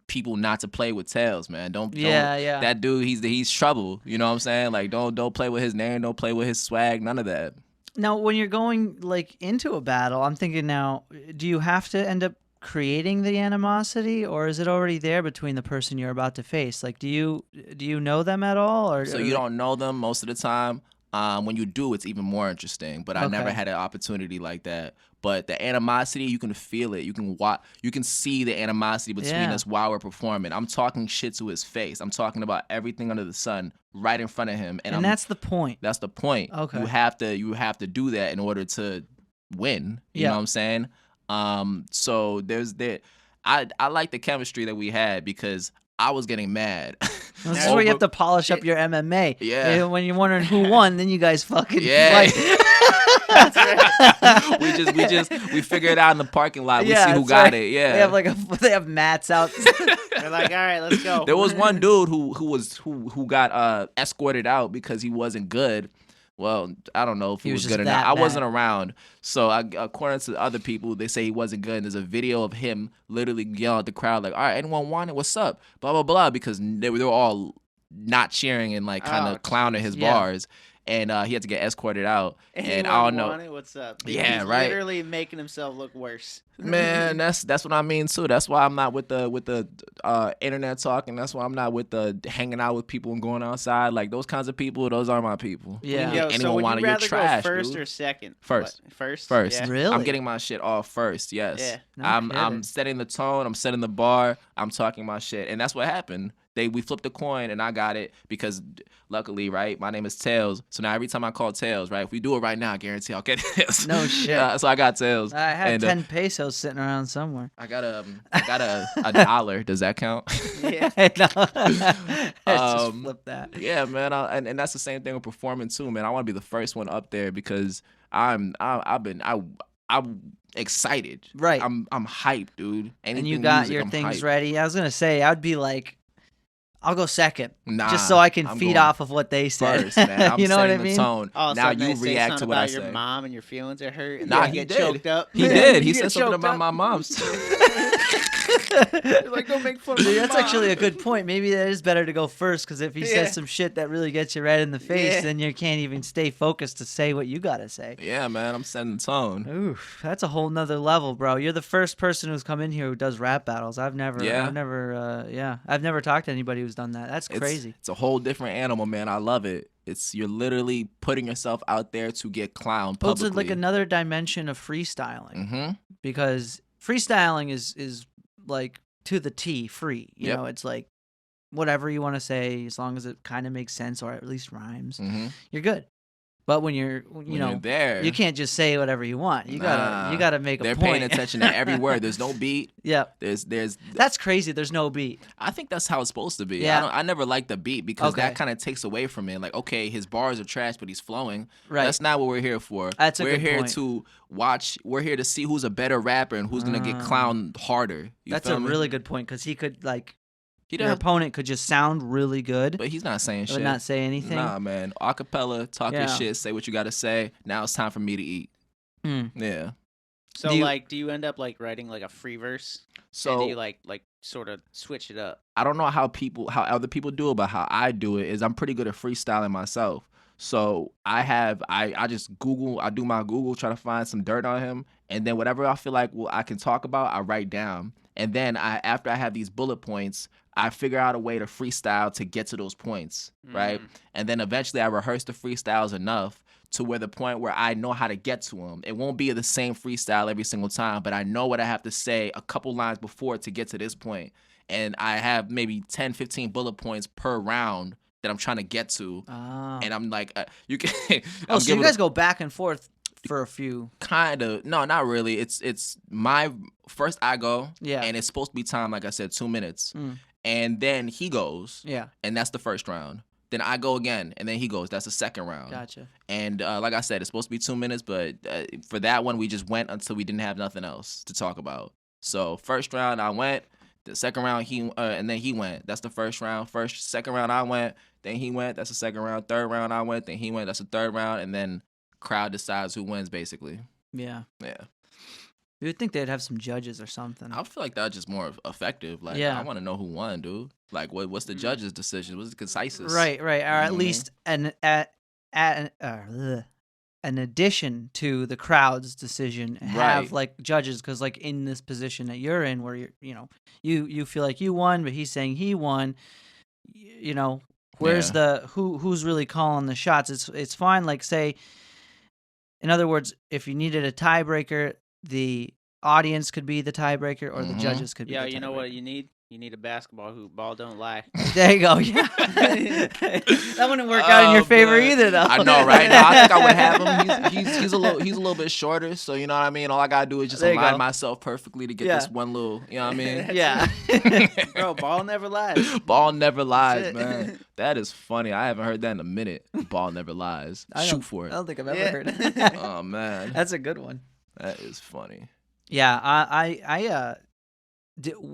people not to play with Tails, man. Don't Yeah. That dude, he's trouble. You know what I'm saying? Like don't play with his name, don't play with his swag, none of that. now when you're going like into a battle, I'm thinking now, do you have to end up creating the animosity, or is it already there between the person you're about to face? Like, do you know them at all, or So you don't know them most of the time. When you do, it's even more interesting. But I never Okay. had an opportunity like that. But the animosity, you can feel it. You can see the animosity between Yeah. us while we're performing. I'm talking shit to his face. I'm talking about everything under the sun right in front of him. And that's the point. that's the point. Okay. You have to do that in order to win. You Yeah. know what I'm saying? So there's that. I like the chemistry that we had because I was getting mad. This is where you have to polish up your MMA. Yeah. When you're wondering who won, then you guys fucking Yeah. fight. we figure it out in the parking lot. We Yeah, see who that's got right. it. Yeah. They have like they have mats out. They're like, all right, let's go. There was one dude who got escorted out because he wasn't good. Well, I don't know if he He was was good or just not. that I bad. wasn't around. So according to other people, they say he wasn't good. And there's a video of him literally yelling at the crowd like, all right, anyone want it? What's up? Blah, blah, blah. Because they were all not cheering and like kind of Oh, clowning his yeah. bars. and he had to get escorted out. And I Anyone don't know. want it? What's up? Yeah, He's right. Literally making himself look worse. Man, that's what I mean too. That's why I'm not with the internet talking. That's why I'm not with the hanging out with people and going outside. Like those kinds of people, those are my people. Yeah. Yo, so Anyone would want you to? You're rather trash, go first dude. or second? First. What, first. First. Yeah. Really? I'm getting my shit off first. Yes. Yeah. No I'm kidding. setting the tone. I'm setting the bar. I'm talking my shit, and that's what happened. We flipped a coin and I got it because luckily, right, my name is Tails. So now every time I call Tails, right, if we do it right now, I guarantee I'll get Tails. No shit. So I got Tails. I have and, 10 pesos sitting around somewhere. I got a dollar. Does that count? Yeah. Let's just Um, flip that. Yeah, man. And that's the same thing with performing too, man. I want to be the first one up there because I'm excited. Right. I'm hyped, dude. And you Anything got music, your I'm things hyped. ready. I was going to say, I'd be like, I'll go second. Nah, just so I can I'm feed going off of what they said. First, man. I'm you know what I setting mean? the tone. All of a Now sudden you they say react to something what I about your say. mom and your feelings are hurt. And Nah, you he get did. choked up. He did. He You said get something choked about up. my mom's. You're like, don't make fun of Dude, my that's mom. actually a good point. Maybe that is better to go first because if he Yeah. says some shit that really gets you right in the face, Yeah. then you can't even stay focused to say what you got to say. Yeah, man. I'm setting the tone. Oof, that's a whole nother level, bro. You're the first person who's come in here who does rap battles. I've never talked to anybody who's done that. That's crazy. It's a whole different animal, man. I love it. You're literally putting yourself out there to get clowned Well, it's publicly. like another dimension of freestyling Mm-hmm. because freestyling is like to the T free. You Yep. know, it's like whatever you want to say as long as it kind of makes sense or at least rhymes. Mm-hmm. You're good. But when you're, You're there. you can't just say whatever you want. You gotta make a They're point. paying attention to every word. There's no beat. Yeah, There's. that's crazy. There's no beat. I think that's how it's supposed to be. Yeah. I never liked the beat because Okay. that kind of takes away from it. Like, okay, his bars are trash, but he's flowing. Right. That's not what we're here for. That's a we're good here point. to watch. We're here to see who's a better rapper and who's gonna get clowned harder. You That's feel a me? really good point because he could He your does, opponent could just sound really good but he's not saying but shit. not say anything. Nah, man. Acapella, talk your Yeah. shit, say what you gotta say. Now it's time for me to eat. Hmm. Yeah. So Do you- do you end up like writing like a free verse? So And do you like sort of switch it up? I don't know how other people do it, but how I do it is I'm pretty good at freestyling myself. So I just I do my Google, try to find some dirt on him, and then whatever I feel like I can talk about, I write down. And then after I have these bullet points, I figure out a way to freestyle to get to those points, right? And then eventually I rehearse the freestyles enough to where the point where I know how to get to them. It won't be the same freestyle every single time, but I know what I have to say a couple lines before to get to this point. And I have maybe 10, 15 bullet points per round that I'm trying to get to. Oh. And I'm like, you can. Oh, so you guys go back and forth for a few. Kind of. No, not really. It's my first I go. Yeah. And it's supposed to be time, like I said, 2 minutes. Mm. And then he goes. Yeah. And that's the first round. Then I go again, and then he goes. That's the second round. Gotcha. And like I said, it's supposed to be 2 minutes, but for that one, we just went until we didn't have nothing else to talk about. So first round, I went. The second round, and then he went. That's the first round. Second round, I went. Then he went. That's the second round. Third round, I went. Then he went. That's the third round. And then crowd decides who wins, basically. Yeah. Yeah. You would think they'd have some judges or something. I feel like that's just more effective. Like, Yeah. I want to know who won, dude. Like, what's the judge's decision? What's the conciseness? Right. Or at Mhm. least an addition to the crowd's decision, have Right. like judges, because like in this position that you're in, where you feel like you won, but he's saying he won. Where's the who's really calling the shots? It's fine. Like, say, in other words, if you needed a tiebreaker, the audience could be the tiebreaker, or the Mhm. judges could be. Yeah, the you know tiebreaker. what you need? You need a basketball hoop. Ball don't lie. There you go. Yeah, that wouldn't work out in your Oh, favor man. either, though. I know, right? No, I think I would have him. He's a little bit shorter, so you know what I mean. All I gotta do is just There you align go. myself perfectly to get Yeah. this one little. You know what I mean? Yeah. Bro, ball never lies. Ball never lies, That's it. man. That is funny. I haven't heard that in a minute. Ball never lies. Shoot for I it. don't think I've ever Yeah. heard it. Oh man, That's a good one. that is funny. Yeah,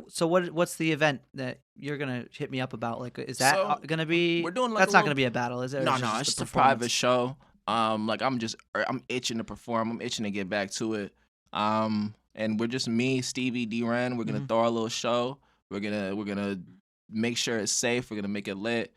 so what's the event that you're gonna hit me up about? Like, is that So, gonna be? we're doing, like, that's a not little- gonna be a battle, is it? Or No, is it no, it's just a performance? private show. Like I'm itching to perform. I'm itching to get back to it. And we're just me, Stevie, D-Ren. We're gonna Mhm. throw our little show. We're gonna make sure it's safe. We're gonna make it lit.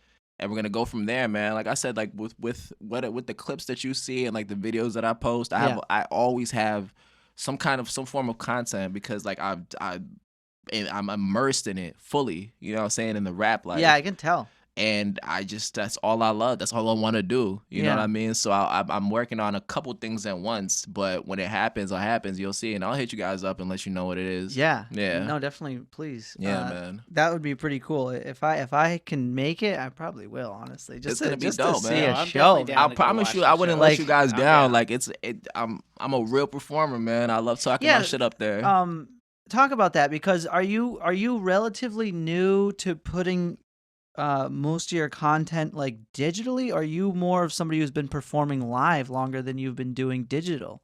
we're gonna go from there, man. Like I said, like with the clips that you see and like the videos that I post, I always have some form of content because like I'm immersed in it fully. You know what I'm saying, in the rap life. Yeah, I can tell. And that's all I love. That's all I want to do. You know Yeah. what I mean? So I'm working on a couple things at once, but when it happens, you'll see, and I'll hit you guys up and let you know what it is. Yeah. Yeah. No, definitely, please. Yeah, man. That would be pretty cool. If I can make it, I probably will. Honestly, It's gonna be to dope, see man. a I'm show. definitely down I to go promise watch you, the I wouldn't show. let you guys I'm down. down. Like I'm a real performer, man. I love talking Yeah, my shit up there. Talk about that because are you relatively new to putting most of your content like digitally? Or are you more of somebody who's been performing live longer than you've been doing digital,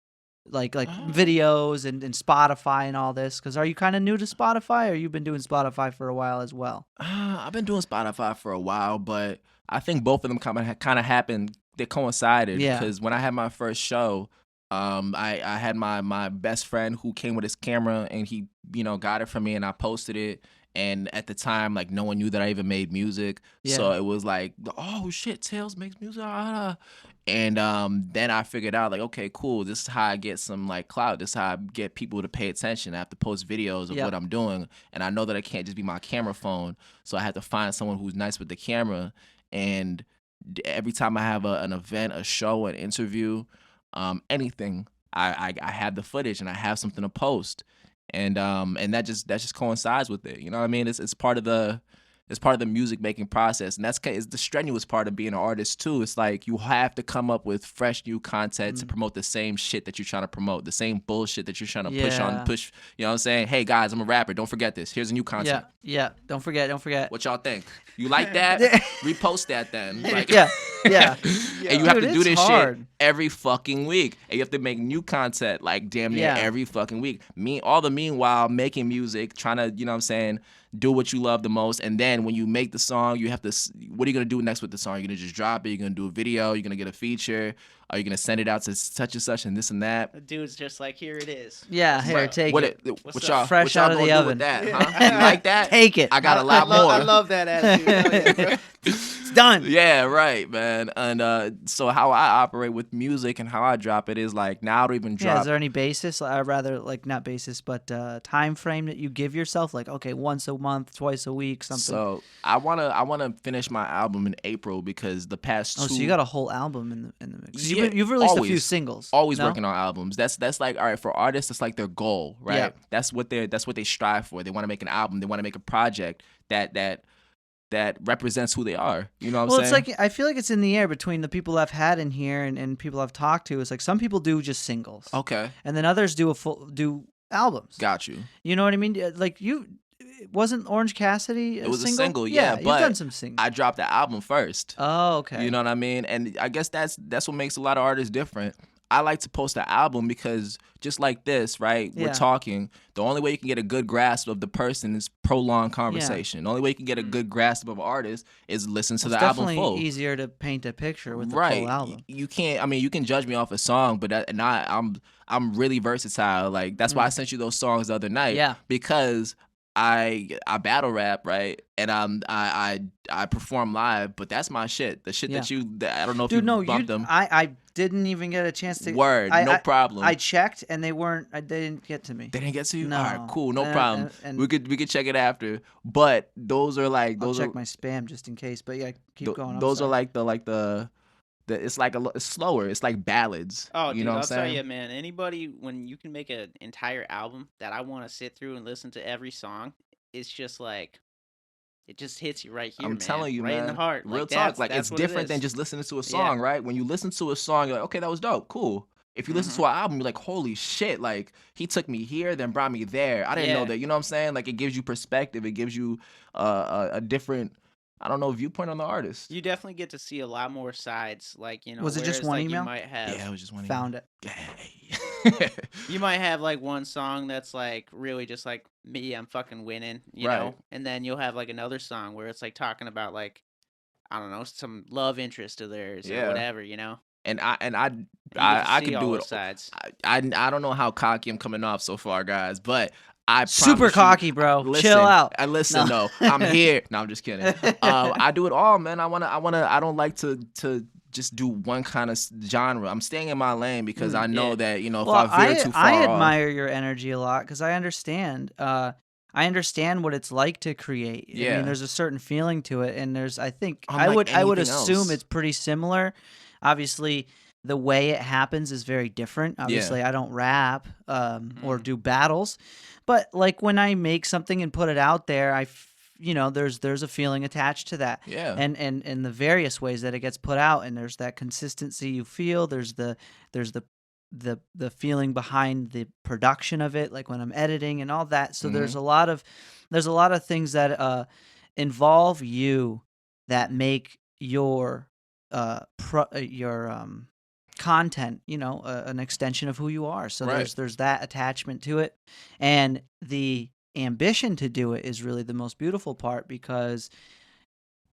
like videos and Spotify and all this? Because are you kind of new to Spotify, or you've been doing Spotify for a while as well? I've been doing Spotify for a while, but I think both of them kind of happened. They coincided Yeah. because when I had my first show, I had my best friend who came with his camera and he got it from me and I posted it. And at the time, like, no one knew that I even made music. Yeah. So it was like, oh, shit, Tales makes music. And then I figured out, like, okay, cool. This is how I get some, like, clout. This is how I get people to pay attention. I have to post videos of what I'm doing. And I know that it can't just be my camera phone. So I have to find someone who's nice with the camera. And every time I have an event, a show, an interview, anything, I have the footage and I have something to post. And that just coincides with it. You know what I mean? It's part of the music making process, and it's the strenuous part of being an artist too. It's like you have to come up with fresh new content to promote the same shit that you're trying to promote, the same bullshit that you're trying to push. You know what I'm saying? Hey guys, I'm a rapper. Don't forget this. Here's a new content. Yeah. Don't forget. What y'all think? You like that? Repost that then. Like, Yeah. And you have Dude, to do it's this hard. shit every fucking week. And you have to make new content like damn near Yeah. every fucking week. Meanwhile making music, trying to, you know what I'm saying, do what you love the most. And then when you make the song, you have to, what are you going to do next with the song? You're going to just drop it? You're going to do a video? You're going to get a feature? Are you going to send it out to such and such and this and that? The dude's just like, here it is. Yeah, here, take it. What's What up? y'all, Fresh what y'all out of gonna the do oven. with that, huh? You like that? Take it. I got a lot more. I love that attitude. It's done. Yeah, right, man. And so how I operate with music and how I drop it is like now I don't even Yeah, drop. is there any basis? Rather, like not basis, but time frame that you give yourself? Like, okay, once a month, twice a week, something. So I wanna finish my album in April because the past Oh, two. so you got a whole album in the mix. Yeah, You've released a few always. singles. Always no? working on albums. That's like, all right, for artists, that's like their goal, right? Yeah. That's what they strive for. They want to make an album. They want to make a project that represents who they are. You know what Well, I'm saying? it's like I feel like it's in the air between the people I've had in here and people I've talked to. It's like some people do just singles, Okay, and then others do albums. got you. You know what I mean? Like wasn't Orange Cassidy It was a single? single, yeah, you've but done some singles. I dropped the album first. Oh, okay. You know what I mean? And I guess that's what makes a lot of artists different. I like to post an album because just like this, right? Yeah. We're talking. The only way you can get a good grasp of the person is prolonged conversation. The only way you can get a good grasp of an artist is listen to It's the album definitely full. easier to paint a picture with the Right. full album. You can't. I mean, you can judge me off a song, but I'm really versatile. Like that's why I sent you those songs the other night. Yeah. Because I battle rap, right? And I perform live, but that's my shit. The shit that I don't know if Dude, you no, bumped them. I didn't even get a chance to. Word, no problem. I checked and they didn't get to me. They didn't get to you? No. All right, cool, no And- problem. and- we could check it after. But those are like I'll those check are my spam just in case. But yeah, keep going. I'm those are sorry. like the it's like it's slower. It's like ballads. Oh, you dude, know what I'll I'm tell saying? you, man. Anybody, when you can make an entire album that I want to sit through and listen to every song, it's just like, it just hits you right here, I'm man. telling you, right man. in the heart. Real Like, talk. Like that's it's what it different than is. just listening to a song, right? When you listen to a song, you're like, okay, that was dope, cool. If you listen to an album, you're like, holy shit, like he took me here, then brought me there. I didn't know Yeah. that. You know what I'm saying? Like it gives you perspective. It gives you a different, I don't know, viewpoint on the artist. You definitely get to see a lot more sides. Like, you know, Was it just whereas, one like, email? You might have, Yeah, it was just one. Found it. you might have like one song that's like really just like me, I'm fucking winning, you Right. know, and then you'll have like another song where it's like talking about like, I don't know, some love interest of theirs Yeah. or whatever, you know. And You get to I see could all do those it. sides. I don't know how cocky I'm coming off so far, guys, but I Super promise you- cocky, bro. Listen, Chill out. Listen, no, I'm here. No, I'm just kidding. I do it all, man. I don't like to just do one kind of genre. I'm staying in my lane because I know that, you know, if I veer too far I off. admire your energy a lot because I understand. I understand what it's like to create. I Yeah. mean, there's a certain feeling to it, and I think Unlike I would anything assume else. it's pretty similar. Obviously, the way it happens is very different. Obviously, I don't rap or do battles, but like when I make something and put it out there, there's a feeling attached to that. Yeah. And the various ways that it gets put out, and there's that consistency you feel. There's the feeling behind the production of it, like when I'm editing and all that. So there's a lot of things that involve you that make your content, an extension of who you are. So Right. there's that attachment to it, and the ambition to do it is really the most beautiful part because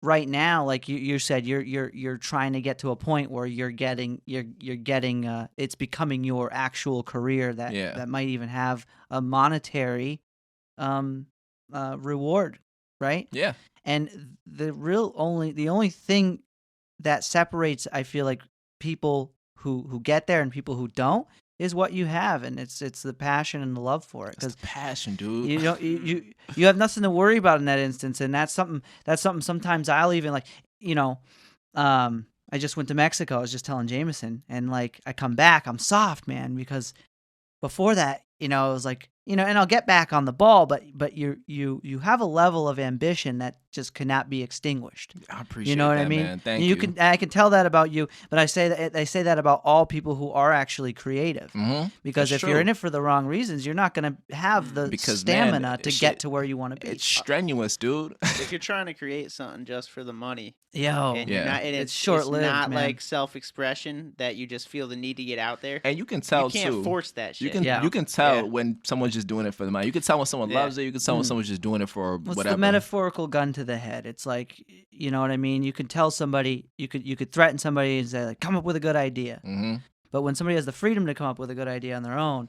right now, like you said, you're trying to get to a point where you're getting it's becoming your actual career that might even have a monetary reward, right? Yeah. And the only thing that separates, I feel like, people who get there and people who don't is what you have, and it's the passion and the love for it. It's the passion, dude. You have nothing to worry about in that instance, and that's something sometimes I'll even like, I just went to Mexico. I was just telling Jameson, and like I come back, I'm soft, man, because before that, it was like, and I'll get back on the ball, but you have a level of ambition that just cannot be extinguished. I appreciate You know what that, I mean? man. Thank you. I can tell that about you, but I say that about all people who are actually creative. Mm-hmm. Because That's if you're true. in it for the wrong reasons, you're not going to have the Because, stamina man, to shit, get to where you want to be. It's strenuous, dude. If you're trying to create something just for the money, Yo, and Yeah. you're not, and It's it's short-lived, not man. like self-expression that you just feel the need to get out there. And you can tell You can't too. force that shit. You can tell Yeah. when someone's just doing it for the money. You can tell when someone loves it. You can tell when someone's just doing it for What's whatever. the metaphorical gun to the head? It's like, you know what I mean? You can tell somebody, you could threaten somebody and say, like, come up with a good idea. Mm-hmm. But when somebody has the freedom to come up with a good idea on their own,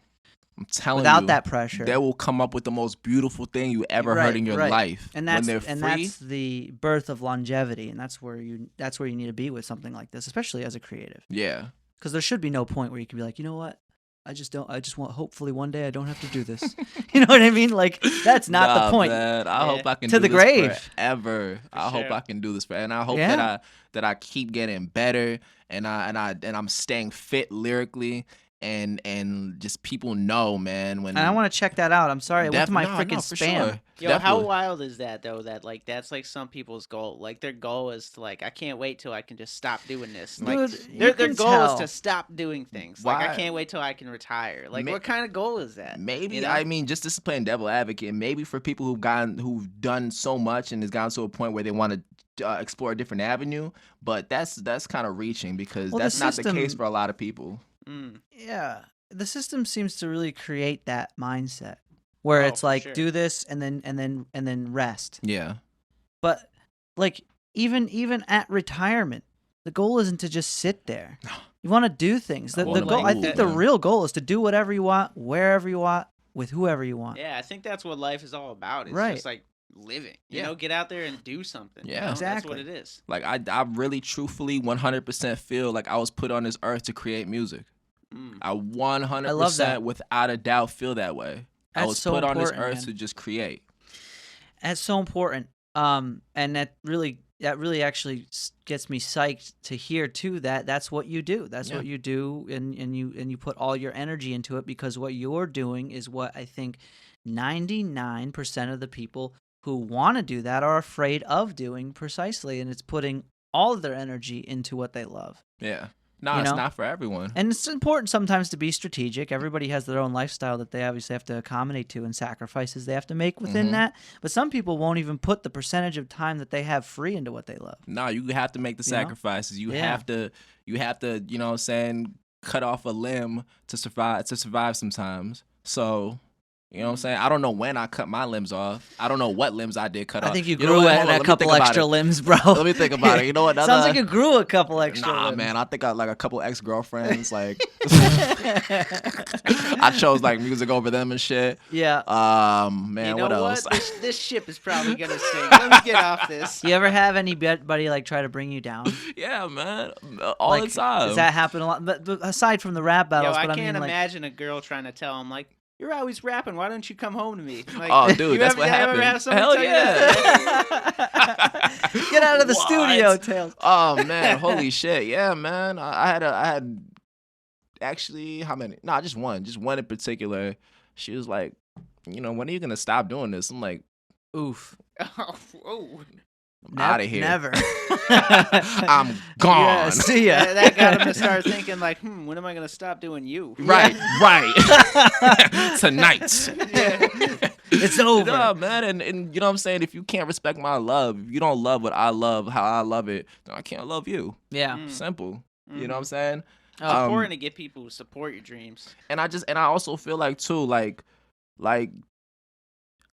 I'm telling without you, that pressure, they will come up with the most beautiful thing you ever heard in your life. And when that's they're free. that's the birth of longevity, and that's where you need to be with something like this, especially as a creative. Yeah. Because there should be no point where you can be like, you know what? I just want, hopefully one day I don't have to do this. You know what I mean? Like, that's not Nah, the point. Man. I hope I can To do the this grave. forever. I hope sure. I can do this forever. And I hope Yeah. that I keep getting better and I'm staying fit lyrically and just people know, man, when And I want to check that out. I'm sorry. I went to my No, freaking for spam. sure. Yo, how Definitely. wild is that though? That like that's like some people's goal. Like their goal is to like I can't wait till I can just stop doing this. Like Dude, you their can goal tell. is to stop doing things. Like I Why- can't wait till I can retire. Like Ma- what kind of goal is that? Maybe You know? I mean just playing devil advocate. Maybe for people who've done so much and has gotten to a point where they want to explore a different avenue. But that's kind of reaching because Well, the that's not the case system- for a lot of people. Mm. Yeah. The system seems to really create that mindset where Oh, it's for like, sure. do this and then rest. Yeah. But like even at retirement, the goal isn't to just sit there. You want to do things. The wanna goal, I move, think the man. real goal is to do whatever you want, wherever you want, with whoever you want. Yeah, I think that's what life is all about. It's Right. just like living. You Yeah. know, get out there and do something. Yeah. You know? That's Exactly. what it is. Like I really truthfully 100% feel like I was put on this earth to create music. Mm. I 100% I love that. without a doubt feel that way. I That's was so put on this important, earth man. to just create. That's so important. And that really actually gets me psyched to hear too that that's what you do. That's Yeah. what you do, and you put all your energy into it because what you're doing is what I think 99% of the people who want to do that are afraid of doing precisely, and it's putting all of their energy into what they love. Yeah. No, You it's know? not for everyone. And it's important sometimes to be strategic. Everybody has their own lifestyle that they obviously have to accommodate to and sacrifices they have to make within Mhm. that. But some people won't even put the percentage of time that they have free into what they love. No, you have to make the You know? sacrifices. You Yeah. have to, you know what I'm saying, cut off a limb to survive sometimes. So, You know what I'm saying? I don't know when I cut my limbs off. I don't know what limbs I did cut off. I think you know grew what? a Hold on, let me couple think about extra it. limbs, bro. Let me think about it. You know what? Sounds like you grew a couple extra Nah, limbs. man. I think I like a couple ex-girlfriends. Like, I chose like music over them and shit. Yeah. Man, You know what else? This ship is probably gonna sink. Let me get off this. You ever have anybody like try to bring you down? Yeah, man. All Like, the time. Does that happen a lot? But aside from the rap Yo, battles, I but can't I mean, like, imagine a girl trying to tell him like, "You're always rapping. Why don't you come home to me?" Like, Oh, dude, you that's ever, what you happened. Ever have somebody Hell tell you that? get out of the What? studio, Tails. Oh man, holy shit. Yeah, man. I had actually how many? Nah, just one in particular. She was like, when are you gonna stop doing this? I'm like, Oof. Oh, I'm out of here. Never. I'm gone. Yeah, see ya. that got him to start thinking like, when am I gonna stop doing you? Right. Tonight. It's over. No, man, and you know what I'm saying? If you can't respect my love, if you don't love what I love, how I love it, then I can't love you. Yeah. Simple. You know what I'm saying? It's important to get people to support your dreams. And I also feel like too, like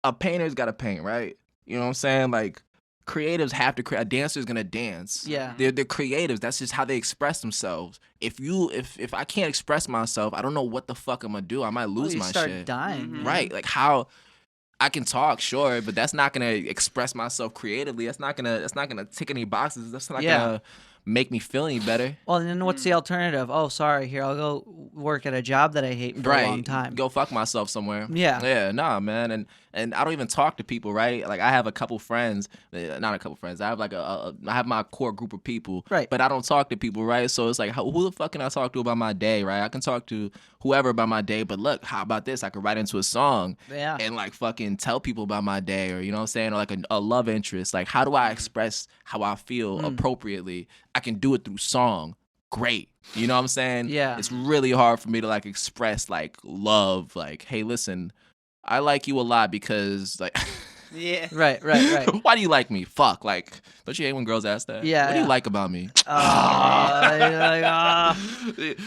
a painter's gotta paint, right? You know what I'm saying? Like creatives have to create. A dancer's gonna dance. Yeah. They're creatives. That's just how they express themselves. If I can't express myself, I don't know what the fuck I'm gonna do. I might lose you my start shit. dying. man. Right. Like how I can talk, sure, but that's not gonna express myself creatively. That's not gonna tick any boxes. That's not gonna make me feel any better. Well, and then what's the alternative? Oh, sorry. Here, I'll go work at a job that I hate for a long time. Go fuck myself somewhere. Yeah. Yeah, nah, man. And I don't even talk to people, right? Like I have a couple friends, not a couple friends. I have like I have my core group of people, Right. But I don't talk to people, right? So it's like, who the fuck can I talk to about my day, right? I can talk to whoever about my day, but look, how about this? I could write into a song, and like fucking tell people about my day, or you know what I'm saying, or like a love interest. Like, how do I express how I feel appropriately? I can do it through song. Great. You know what I'm saying? Yeah. It's really hard for me to like express like love, like, hey, listen, I like you a lot because like Yeah. Right. why do you like me? Fuck. Like, don't you hate when girls ask that? Yeah, What do you yeah. like about me?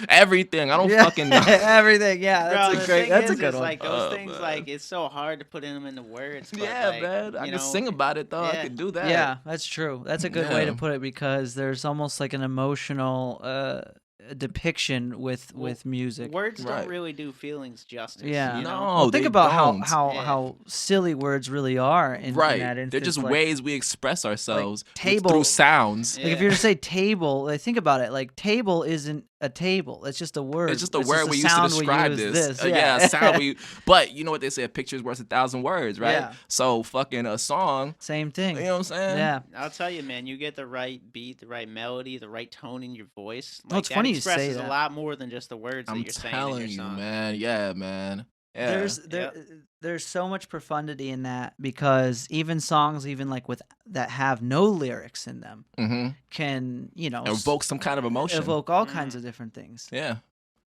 Everything. I don't fucking know. Everything. Yeah, Bro, that's the a great. thing That's a is, good it's one. like those Oh, things, man. like it's so hard to put them into words. But Yeah, like, man. I you can know, sing about it though. I yeah. could do that. Yeah, that's true. That's a good way to Yeah. put it because there's almost like an emotional depiction with music. Words Right. don't really do feelings justice. Yeah. You know? No, Well, think they about don't. how silly words really are in Right. that instance. They're just like, ways we express ourselves table- through sounds. Like if you're to say table, like think about it. Like table isn't a table. It's just a word. It's just a word we used to sound we describe use this. Yeah. A sound we. But you know what they say? A picture's worth 1,000 words, right? Yeah. So fucking a song. Same thing. You know what I'm saying? Yeah. I'll tell you, man, you get the right beat, the right melody, the right tone in your voice. Well, it's that funny you say expresses that. a lot more than just the words I'm that you're saying in telling your you, song. man. Yeah, man. Yeah. There's so much profundity in that because even songs like with that have no lyrics in them can evoke some kind of emotion. evoke all kinds of different things. Yeah.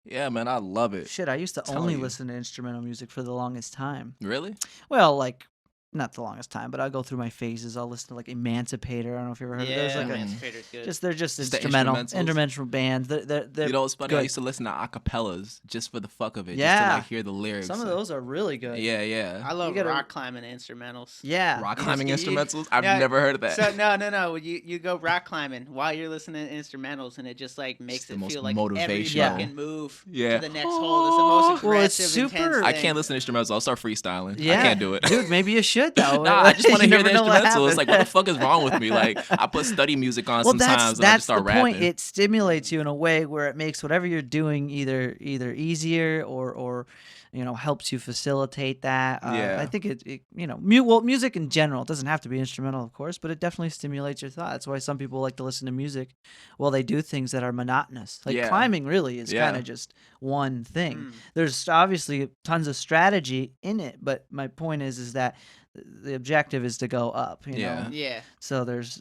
Yeah, man. I love it. Shit, I used to Telling only you. listen to instrumental music for the longest time. Really? Well, like not the longest time, but I'll go through my phases. I'll listen to like Emancipator. I don't know if you ever heard of it. Yeah, There's like Emancipator's good. they're just Just the instrumental instrumentals? bands. They're You know what's funny? good. I used to listen to acapellas just for the fuck of it. Just Yeah. to like hear the lyrics. Some of those are really good. Yeah, yeah. I love You gotta- rock climbing instrumentals. Yeah. Rock You climbing just- you- instrumentals? I've yeah, never heard of that. So no. You go rock climbing while you're listening to instrumentals, and it just like makes the it most feel like every motivational. fucking move Yeah. to the next hole is the most Well, it's aggressive, super- intense I thing. can't listen to instrumentals. I'll start freestyling. Yeah. I can't do it. Dude, maybe you should though. Nah, I just want to You hear never the know what instrumental. It's like, what the happens. fuck is wrong with me? Like, I put study music on Well, sometimes and I just that's start the rapping. point. It stimulates you in a way where it makes whatever you're doing either easier or helps you facilitate that. Yeah. I think it music in general, it doesn't have to be instrumental, of course, but it definitely stimulates your thought. That's why some people like to listen to music while they do things that are monotonous. Like Yeah. climbing really is Yeah. kind of just one thing. There's obviously tons of strategy in it, but my point is that the objective is to go up, you Yeah. know. Yeah. So there's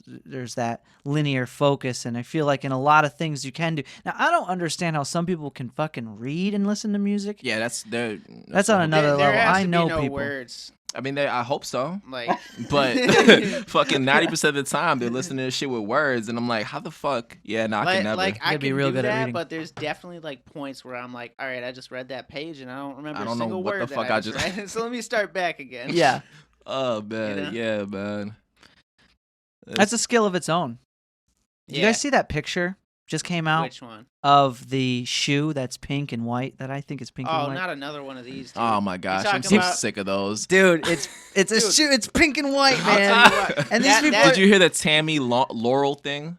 that linear focus, and I feel like in a lot of things you can do. Now I don't understand how some people can fucking read and listen to music. Yeah, that's That's on a- another there level. has I to know be no people. words. I mean, I hope so. Like, But fucking 90% of the time, they're listening to this shit with words, and I'm like, how the fuck? Yeah, no, I can never. Like I Gotta be can real do good at that, reading. but there's definitely like points where I'm like, all right, I just read that page and I don't remember I don't a know single what word the that fuck I I just just- read. So let me start back again. Yeah, Oh man, You know? yeah, man. that's a skill of its own. You guys see that picture just came out Which one? of the shoe that's pink and white that I think is pink and Oh, white? not another one of these. Dude. Oh my gosh, I'm talking so about- sick of those. Dude, it's a Dude. shoe. It's pink and white, I'll man. tell you what, And these that- people that- Did you hear the Tammy Laurel thing?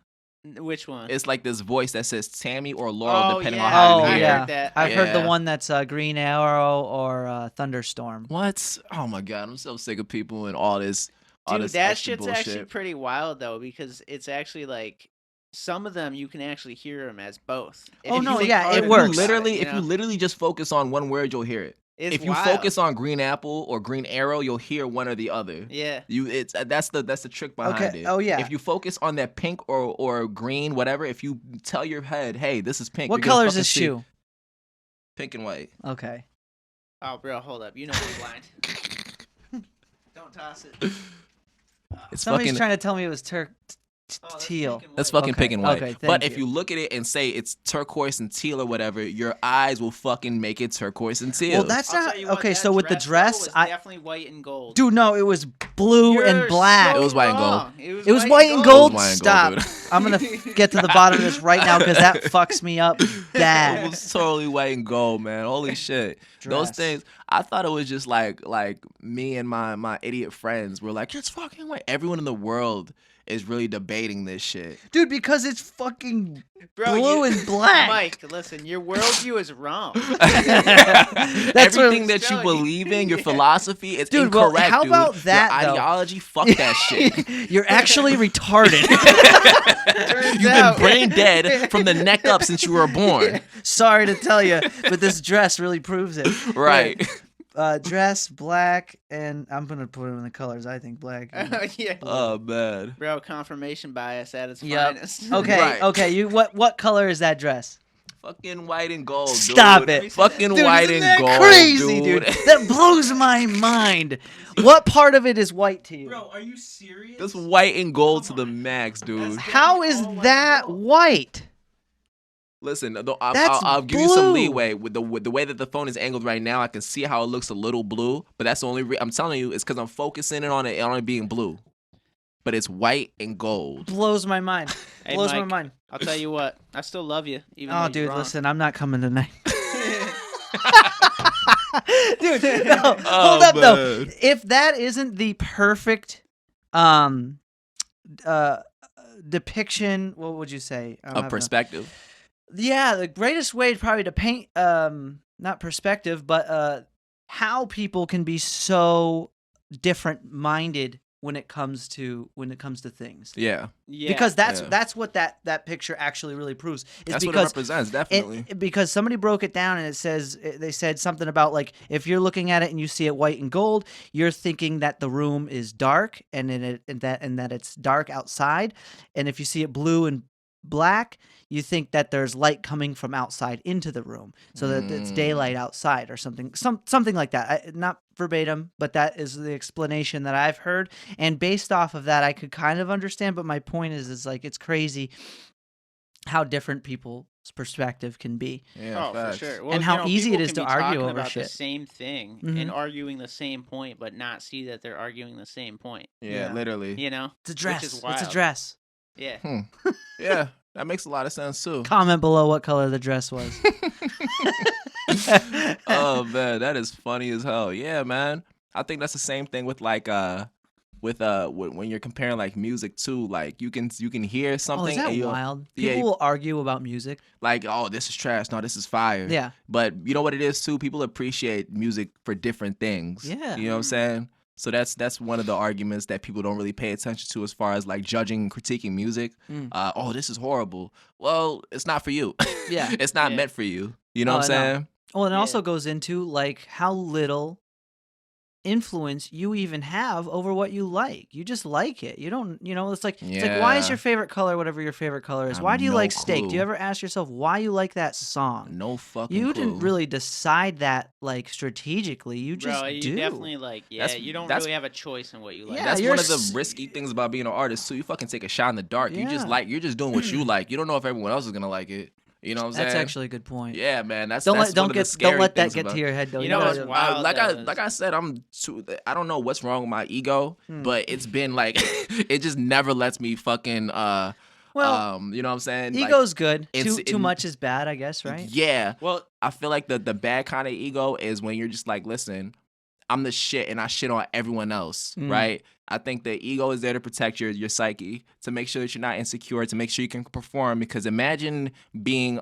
Which one? It's like this voice that says Tammy or Laurel, Oh, depending yeah. on how Oh you I hear. yeah, heard that. I've heard the Yeah. one that's Green Arrow or Thunderstorm. What? Oh my god, I'm so sick of people and all this. All Dude, this that extra shit's bullshit. actually pretty wild though, because it's actually like some of them you can actually hear them as both. Oh, If you no, think yeah, hard it enough works. about Literally, you if you know? literally just focus on one word, you'll hear it. It's If you wild. focus on green apple or green arrow, you'll hear one or the other. Yeah. That's the trick behind Okay, it. oh, yeah. If you focus on that pink or green, whatever, if you tell your head, hey, this is pink. What you're gonna color is fucking this see shoe? Pink and white. Okay. Oh, bro, hold up. You know we're blind. Don't toss it. It's Somebody's fucking. trying to tell me it was Oh, that's teal. pink and That's white. fucking Okay, pink and white. okay, But thank if you. you look at it and say it's turquoise and teal or whatever, your eyes will fucking make it turquoise and teal. Well, that's I'll not tell you what, okay. that So with the though, dress, was I definitely white and gold. dude, no, it was blue and You're black. so It was white and gold. wrong. It was white and gold. It was white and Stop. gold, dude. I'm gonna get to the bottom of this right now because that fucks me up It bad. was totally white and gold, man. Holy shit. Those Dress. things, I thought it was just like me and my idiot friends were like, it's fucking white. Everyone in the world is really debating this shit. Dude, because it's fucking Bro, blue and black. Mike, listen, your worldview is wrong. That's Everything what- that you Telling you. believe in, your Yeah. philosophy, it's Dude, well, incorrect, how dude. about that, Your though? ideology, fuck that shit. You're actually retarded. Turns You've out- been brain dead from the neck up since you were born. Sorry to tell you, but this dress really proves it. Right. Dress black, and I'm gonna put them in the colors. I think black. Yeah. Oh, man. Bro, confirmation bias at its Yep. finest. Okay, Right. okay. You what color is that dress? Fucking white and gold, dude. Stop it. Fucking Dude, white isn't and that gold, crazy, dude. That blows my mind. What part of it is white to you? Bro, are you serious? That's white and gold to the max, dude. How is that white? Listen, That's I'll give you some blue. leeway with the way that the phone is angled right now. I can see how it looks a little blue, but that's the only. I'm telling you, it's because I'm focusing it on it being blue, but it's white and gold. Blows my mind. Hey, Blows my Mike, mind. I'll tell you what, I still love you. Even though Oh, you're dude, wrong. listen, I'm not coming tonight. Dude, no, hold Oh, up though. man. If that isn't the perfect depiction, what would you say? I don't A have perspective. Yeah, the greatest way probably to paint not perspective, but how people can be so different minded when it comes to things. Yeah, Yeah. Because Yeah. that's what that picture actually really proves. Is that's what it because represents. Definitely. because somebody broke it down and it says they said something about like if you're looking at it and you see it white and gold, you're thinking that the room is dark and that it's dark outside, and if you see it blue and black, you think that there's light coming from outside into the room, so that it's daylight outside or something like that. Not verbatim, but that is the explanation that I've heard, and based off of that, I could kind of understand. But my point is like it's crazy how different people's perspective can be. Yeah, Oh, facts. for sure. Well, And how easy it people is can to be argue talking over about shit. the same thing Mhm. and arguing the same point, but not see that they're arguing the same point. Yeah, Yeah. literally. You know? It's a dress. is It's a wild. dress. Yeah. Yeah, that makes a lot of sense too. Comment below what color the dress was. Oh man, that is funny as hell. Yeah, man. I think that's the same thing with like when you're comparing like music too. Like you can hear Oh, something is that and you'll- wild? yeah, People will argue about music. like, oh, this is trash. No, this is fire. Yeah. But you know what it is too? People appreciate music for different things. Yeah. You know what I'm saying? So that's one of the arguments that people don't really pay attention to as far as like judging and critiquing music. Mm. Oh, this is horrible. Well, it's not for you. Yeah. It's not Yeah. meant for you. You know Oh, what I'm I know. saying? Well, and it Yeah. also goes into like how little influence you even have over what you like. You just like it. You don't, it's like why is Yeah. your favorite color whatever your favorite color I is? have Why do you no like steak? Do you clue. ever ask yourself why you like that song? No fucking You clue. didn't really decide that like strategically. You just Bro, you do. definitely you don't that's- really have a choice in what you like. Yeah, That's you're one of the s- risky things about being an artist too. You fucking take a shot in the dark. Yeah. You're just doing what you like. You don't know if everyone else is gonna like it. You know what I'm saying? That's actually a good point. Yeah, man. That's Don't one don't of the get scary don't let that things get about- to your head though. You know gotta- what's wild? like though, I said, I don't know what's wrong with my ego, Hmm. but it's been like it just never lets me fucking Well, you know what I'm saying? Like, ego's good. it's- Too much is bad, I guess, right? yeah. Well, I feel like the bad kind of ego is when you're just like, listen, I'm the shit and I shit on everyone else, Mm. right? I think the ego is there to protect your psyche, to make sure that you're not insecure, to make sure you can perform. Because imagine being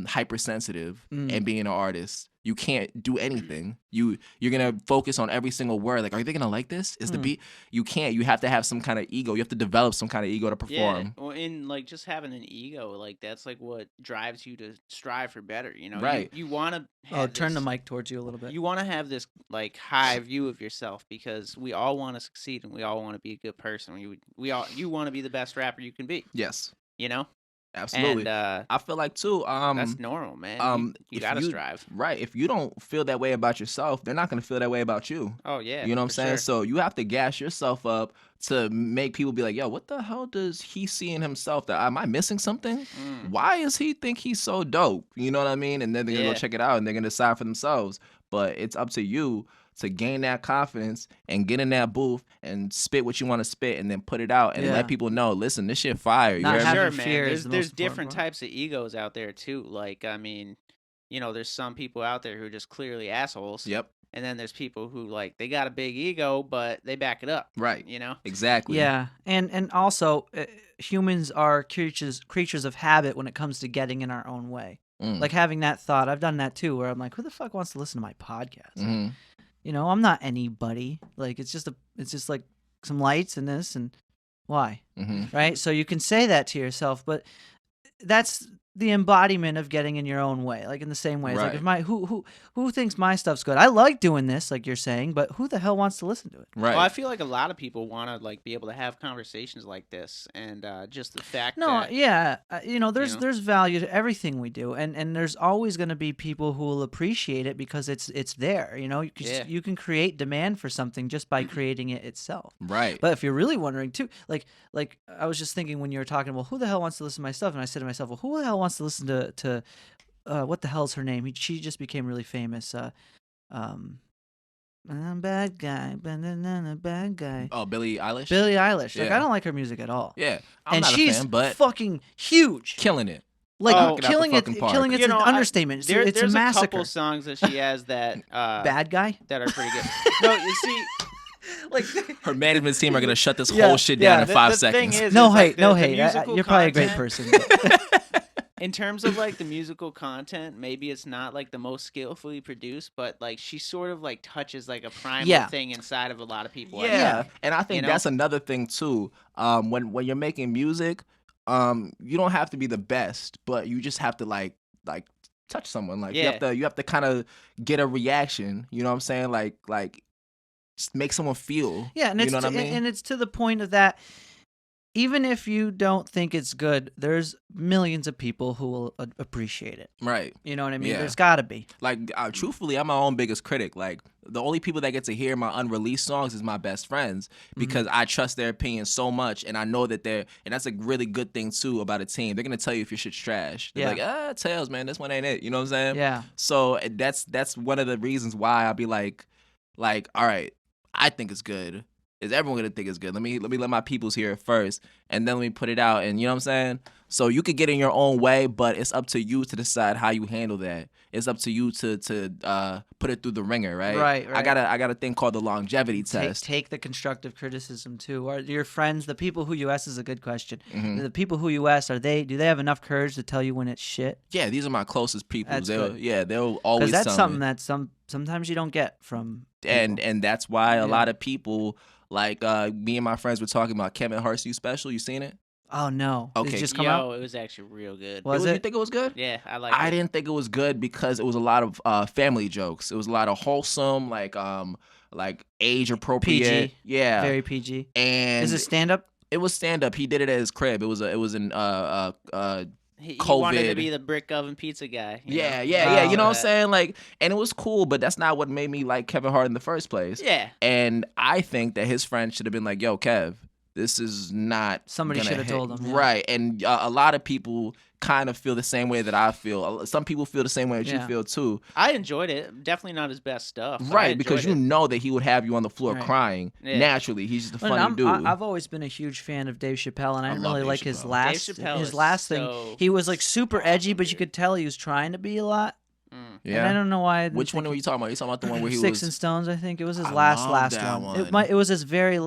hypersensitive and being an artist. You can't do anything. You're gonna focus on every single word. Like, are they gonna like this? Is the beat? You can't. You have to have some kind of ego. You have to develop some kind of ego to perform. yeah. Well, in like just having an ego, like that's like what drives you to strive for better. You know, Right. You want to. Oh, turn the mic towards you a little bit. You want to have this like high view of yourself because we all want to succeed and we all want to be a good person. You want to be the best rapper you can be. Yes, You know, absolutely. and I feel like too. that's normal, man. You if gotta strive. Right. If you don't feel that way about yourself, they're not gonna feel that way about you. Oh yeah, You know what I'm for saying? sure. So you have to gas yourself up to make people be like, yo, what the hell does he see in himself? That am I missing something? Why does he think he's so dope? You know what I mean? And then they're gonna Yeah. go check it out and they're gonna decide for themselves. But it's up to you to gain that confidence and get in that booth and spit what you want to spit and then put it out and Yeah. let people know, listen, this shit fire. You Not hear me? having Sure, fear man. is the There's most important different part. types of egos out there too. Like, I mean, there's some people out there who are just clearly assholes. Yep. And then there's people who like they got a big ego, but they back it up. Right. You know. Exactly. Yeah, and also humans are creatures of habit when it comes to getting in our own way. Mm. Like having that thought, I've done that too, where I'm like, who the fuck wants to listen to my podcast? Mhm. I'm not anybody. Like it's just like some lights and this and why, Mhm. right? So you can say that to yourself, but that's the embodiment of getting in your own way. Like in the same way, it's like Right. if who thinks my stuff's good? I like doing this, like you're saying, but who the hell wants to listen to it? Right. Well, I feel like a lot of people want to like be able to have conversations like this, and just the fact No, that yeah, there's know? there's value to everything we do, and there's always going to be people who will appreciate it because it's there. Yeah. You can create demand for something just by creating it itself. Right. But if you're really wondering too, like I was just thinking when you were talking, well, who the hell wants to listen to my stuff? And I said to myself, well, who the hell wants to listen to what the hell's her name? She just became really famous. Bad guy, bad guy. Oh, Billie Eilish? Billie Eilish. Like Yeah. I don't like her music at all. Yeah. I'm And not she's a fan, but fucking huge. killing it. Like Knock it out the killing it, fucking park. killing it's You know, an understatement. It's, it's a there's massacre. couple songs that she has that Bad guy. that are pretty good. No, you see, Like Her management team are gonna shut this Yeah, whole shit down yeah. in 5 the seconds. Thing is, no is, hate, like, no the hate. musical You're probably a great content- person. In terms of like the musical content, maybe it's not like the most skillfully produced, but like she sort of like touches like a primal Yeah. thing inside of a lot of people. I Yeah. think. Yeah. And I think You know? that's another thing too. When you're making music, you don't have to be the best, but you just have to like touch someone. Like Yeah. you have to kind of get a reaction. You know what I'm saying? Like just make someone feel. Yeah, and you it's know what I mean? and it's to the point of that. Even if you don't think it's good, there's millions of people who will appreciate it. Right. You know what I mean? Yeah. There's got to be. Like, truthfully, I'm my own biggest critic. Like, the only people that get to hear my unreleased songs is my best friends because I trust their opinion so much, and I know that and that's a really good thing too about a team. They're gonna tell you if your shit's trash. They're like, Tales, man, this one ain't it. You know what I'm saying? Yeah. So that's one of the reasons why I'll be like, all right, I think it's good. Is everyone gonna think it's good? Let me let my peoples hear it first, and then let me put it out. And you know what I'm saying? So you could get in your own way, but it's up to you to decide how you handle that. It's up to you to put it through the ringer, right? Right. I got a thing called the longevity test. Take the constructive criticism too. Are your friends, the people who you ask is a good question. Mhm. The people who you ask, do they have enough courage to tell you when it's shit? Yeah, these are my closest people. That's good. They'll always Because that's tell something me. that sometimes you don't get from people. And that's why a Yeah. lot of people like me and my friends were talking about Kevin Hart's new special. You seen it? Oh no! Did Okay. it just come Yo, out? it was actually real good. Was You it? think it was good? Yeah, I like I it. didn't think it was good because it was a lot of family jokes. It was a lot of wholesome, like age appropriate. PG. Yeah. Very PG. And Is it stand up? it was stand up. He did it at his crib. It was in He wanted to COVID. be the brick oven pizza guy. you Yeah, know? yeah. You know what I'm That- saying? Like, and it was cool, but that's not what made me like Kevin Hart in the first place. Yeah. And I think that his friend should have been like, "Yo, Kev, this is not Somebody gonna should have hit." told him, yeah. Right? And a lot of people kind of feel the same way that I feel. Some people feel the same way that you Yeah. feel too. I enjoyed it. Definitely not his best stuff. but I Right? Because you enjoyed it. know that he would have you on the floor Right. crying Yeah. naturally. He's just a Well, funny dude. I've always been a huge fan of Dave Chappelle, and I didn't love really Dave like his Chappelle. last Dave Chappelle his is last so thing. He was like super edgy, but you weird. could tell he was trying to be a lot. Mm. And I don't know why. I didn't Which one think were you talking about? You talking about the one where he Sticks was? and Stones, I think it was his I last love that one. one. It was his very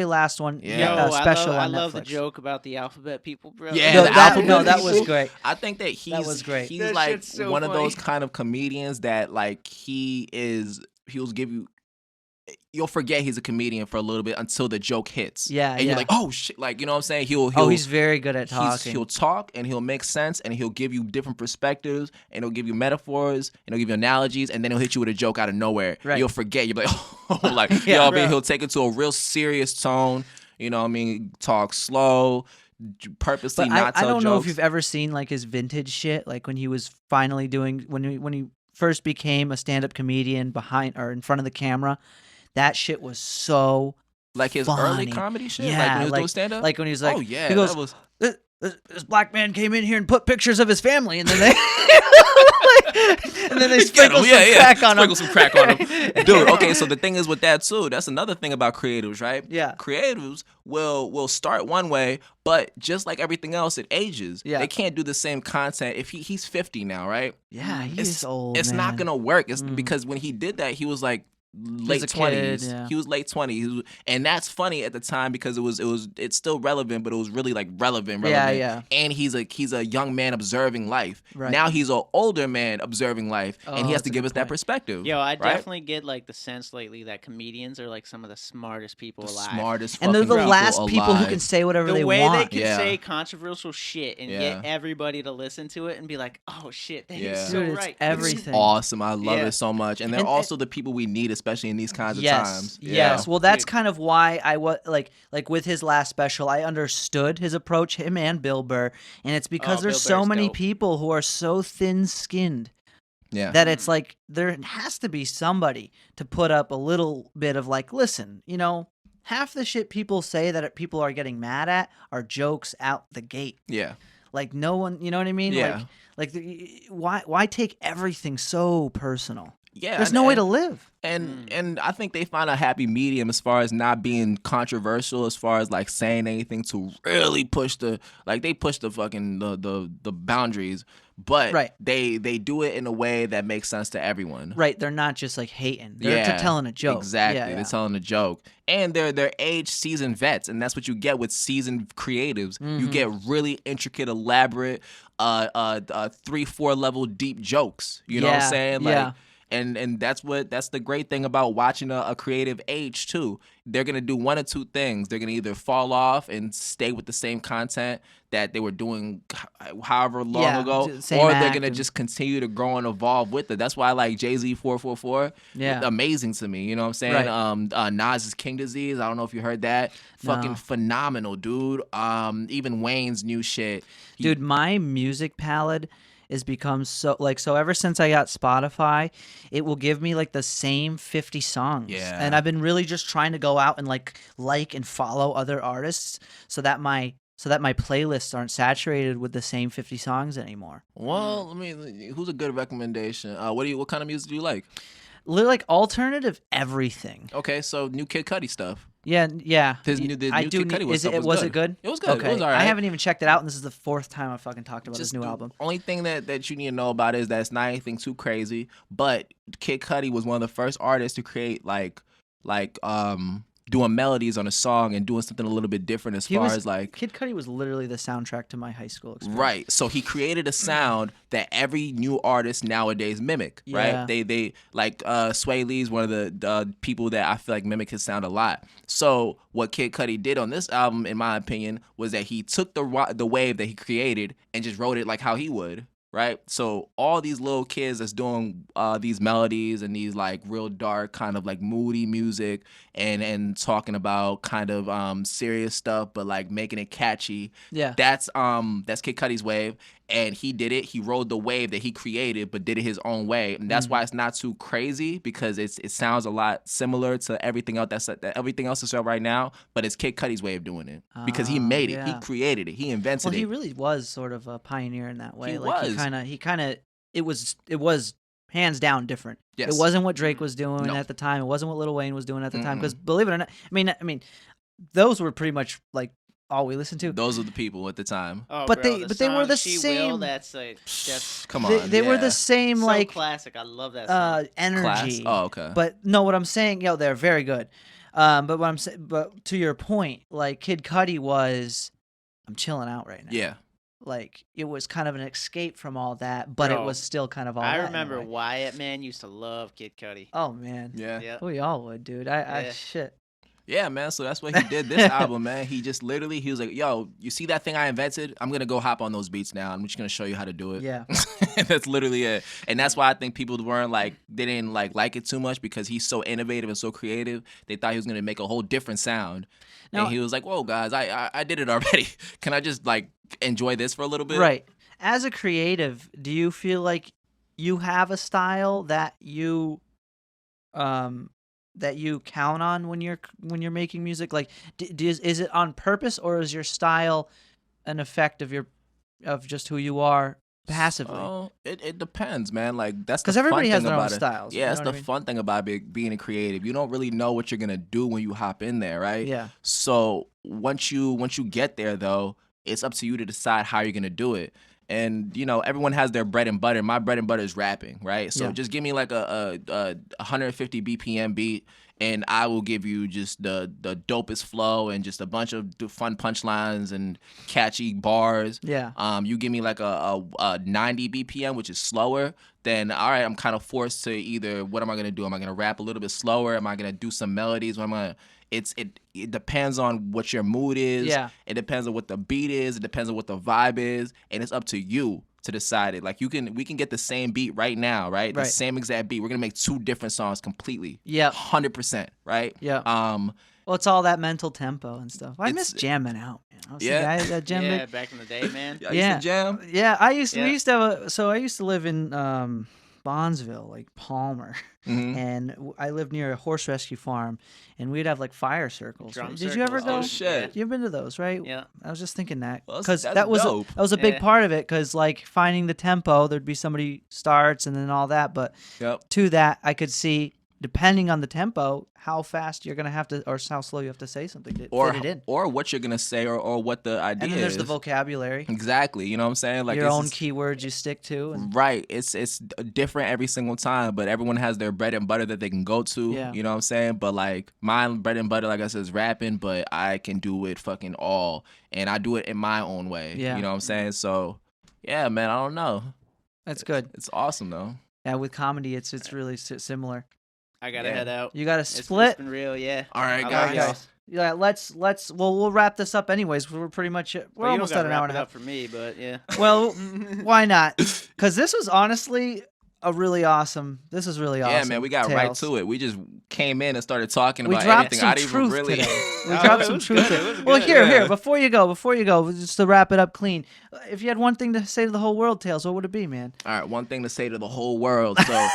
last one. Yeah. Yo, special I on love the Netflix. joke about the alphabet people, bro. Yeah, No, the that, alphabet no, that was people. great. I think that he's was great. He's That like shit's so one of those funny. kind of comedians that like he'll give you. You'll forget he's a comedian for a little bit until the joke hits. Yeah, and you're yeah. like, oh shit, like you know what I'm saying? He'll He's very good at talking. He'll talk and he'll make sense and he'll give you different perspectives and he'll give you metaphors and he'll give you analogies and then he'll hit you with a joke out of nowhere. Right. You'll forget. You'll be like, oh, like Yeah, you know what I mean? bro. He'll take it to a real serious tone. You know what I mean? Talk slow, purposely But not I tell don't know if jokes. you've ever seen like his vintage shit, like when he was finally doing when he first became a stand-up comedian behind or in front of the camera. That shit was so Like his early funny. comedy shit, Yeah, like when he was doing stand up. Like when he was like, oh yeah, he goes, that was this black man came in here and put pictures of his family, and then they and then they Get sprinkle him. some crack on him. Sprinkle some crack on him, dude. Okay, so the thing is with that too. That's another thing about creatives, right? Yeah. Creatives will start one way, but just like everything else, it ages. Yeah. They can't do the same content. If he's 50 now, right? Yeah, It's he's old. It's man. not gonna work. It's Mm. because when he did that, he was like late a 20s. kid, yeah. He was late 20s, and that's funny at the time because it's still relevant, but it was really like relevant. Yeah. And he's a young man observing life. Right. Now he's an older man observing life, Oh, and he has that's to a give good us that point. perspective. Yo, I right? definitely get like the sense lately that comedians are like some of the smartest people The alive. smartest, And they're the fucking last people who alive. can say whatever The they way want. they can Yeah. say controversial shit and Yeah. get everybody to listen to it and be like, "Oh shit, that is Yeah. so Dude, it's right." everything. Awesome. I love Yeah. it so much. And they're And- also the people we need, especially in these kinds of Yes, times. yes. Yeah. Well, that's Dude. kind of why I was like with his last special, I understood his approach, him and Bill Burr, and it's because Oh, there's Bill so Burr's many dope. people who are so thin-skinned Yeah. that it's like there has to be somebody to put up a little bit of like, listen, you know, half the shit people say that people are getting mad at are jokes out the gate. Yeah. Like no one, you know what I mean? Yeah. Why take everything so personal? Yeah. There's no way to live. And I think they find a happy medium as far as not being controversial, as far as like saying anything to really push the fucking the boundaries, but Right. they do it in a way that makes sense to everyone. Right, they're not just like hating. They're telling a joke. Exactly. Yeah, yeah. They're telling a joke. And they're age seasoned vets, and that's what you get with seasoned creatives. You Mhm. get really intricate, elaborate, 3-4 level deep jokes. You know what I'm Yeah, saying? Like yeah. and that's the great thing about watching a creative age too. They're gonna do one or two things. They're gonna either fall off and stay with the same content that they were doing however long Yeah, ago, the same or they're act gonna and- just continue to grow and evolve with it. That's why I like Jay-Z 444. Yeah. Amazing to me. You know what I'm saying? Right. Nas's King Disease. I don't know if you heard that. Fucking No. phenomenal, dude. Even Wayne's new shit. Dude, my music palette has become so ever since I got Spotify, it will give me like the same 50 songs. Yeah. And I've been really just trying to go out and like and follow other artists so that my playlists aren't saturated with the same 50 songs anymore. Well, I mean, who's a good recommendation? What kind of music do you like? Like alternative everything. Okay, so new Kid Cudi stuff. Yeah. The I new do. Kid Cudi Was it was it good? It was good. Okay. It was all right. I haven't even checked it out, and this is the 4th time I fucking talked about his new the album. Only thing that you need to know about it is that it's not anything too crazy. But Kid Cudi was one of the first artists to create like doing melodies on a song and doing something a little bit different as far as like Kid Cudi was literally the soundtrack to my high school experience. right. So he created a sound that every new artist nowadays mimic, Yeah. right? They like Sway Lee's one of the people that I feel like mimic his sound a lot. So what Kid Cudi did on this album, in my opinion, was that he took the wave that he created and just wrote it like how he would. Right, so all these little kids that's doing these melodies and these like real dark kind of like moody music and talking about kind of serious stuff, but like making it catchy. Yeah. That's Kid Cudi's wave, and he did it. He rode the wave that he created, but did it his own way, and that's why it's not too crazy because it sounds a lot similar to everything else everything else is out right now, but it's Kid Cudi's way of doing it because he made it, he yeah. created it, he invented Well, it. he really was sort of a pioneer in that way. He like was. He kind of it was hands down different. Yes. It wasn't what Drake was doing No. at the time. It wasn't what Lil Wayne was doing at the time. Because believe it or not, I mean, those were pretty much like all we listened to. Those are the people at the time. Oh, But bro, they were song the She same- Will, that's Come on, They were yeah. the same so like classic. I love that song. energy. Class. Oh, okay. But no, what I'm saying, they're very good. But what I'm saying, but to your point, like Kid Cudi was, I'm chilling out right now. Yeah. Like it was kind of an escape from all that, but it Bro, was still kind of all. I that in a remember way. Wyatt, man, used to love Kid Cudi. Oh man. Yeah. Yeah. We all would, dude. I Yeah. shit. Yeah, man. So that's what he did this album, man. He just literally, he was like, yo, you see that thing I invented? I'm going to go hop on those beats now. I'm just going to show you how to do it. Yeah. That's literally it. And that's why I think people weren't like, they didn't like it too much because he's so innovative and so creative. They thought he was going to make a whole different sound. Now- And he was like, whoa, guys, I did it already. Can I just like enjoy this for a little bit? Right. As a creative, do you feel like you have a style that you count on when you're making music? Like, is it on purpose, or is your style an effect of just who you are passively? Oh, it depends, man. Like that's 'Cause the everybody fun has thing their own about it. styles, Yeah, you that's know the what I mean? fun thing about being a creative. You don't really know what you're gonna do when you hop in there, right? Yeah. So once you get there, though, it's up to you to decide how you're gonna do it. And you know, everyone has their bread and butter. My bread and butter is rapping, right? So Yeah. just give me like a 150 BPM beat, and I will give you just the dopest flow and just a bunch of fun punchlines and catchy bars. Yeah. You give me like a 90 BPM, which is slower, then all right, I'm kind of forced to either what am I gonna do? Am I gonna rap a little bit slower? Am I gonna do some melodies? What am I? It depends on what your mood is. Yeah. It depends on what the beat is. It depends on what the vibe is, and it's up to you to decide it. Like we can get the same beat right now, right? The Right. same exact beat. We're gonna make two different songs completely. Yep. 100%, right? Yeah. Um, Well, it's all that mental tempo and stuff. I It's- miss jamming out, man. I was Yeah. the guy that jammed Yeah, it. back in the day, man. I used Yeah. to jam. Yeah, we used Yeah. to have I used to live in Bondsville, like Palmer, Mhm. and I lived near a horse rescue farm, and we'd have like fire circles. Drum Did you ever circles, go? Oh, shit. You've been to those, right? Yeah. I was just thinking that Well, because that's that was dope. a big Yeah. part of it. Because like finding the tempo, there'd be somebody starts and then all that. But Yep. to that, I could see depending on the tempo, how fast you're gonna have to, or how slow you have to say something to Or fit it in. or what you're gonna say or what the idea And then there's the is. vocabulary, Exactly. You know what I'm saying? Like your it's own just- keywords you stick to. And, Right. It's different every single time, but everyone has their bread and butter that they can go to. Yeah. You know what I'm saying? But like my bread and butter, like I said, is rapping, but I can do it fucking all. And I do it in my own way. Yeah. You know what I'm saying? So yeah, man, I don't know. That's good. It's awesome though. Yeah, with comedy, it's really similar. I gotta Yeah. head out. You got to It's split. been real, yeah. All right, I guys. love y'all. Yeah, let's. Well, we'll wrap this up anyways. We're pretty much. We're Well, you almost don't at gotta an hour wrap and a it half. up for me, but yeah. Well, why not? Because this was honestly a really awesome. This is really awesome. Yeah, man, we got right Tales. to it. We just came in and started talking We about dropped everything. some I didn't even truth really. today. We Oh, dropped it some was truth. good, today. it was Well, good. here, Yeah. before you go, just to wrap it up clean. If you had one thing to say to the whole world, Tales, what would it be, man? All right, one thing to say to the whole world. So,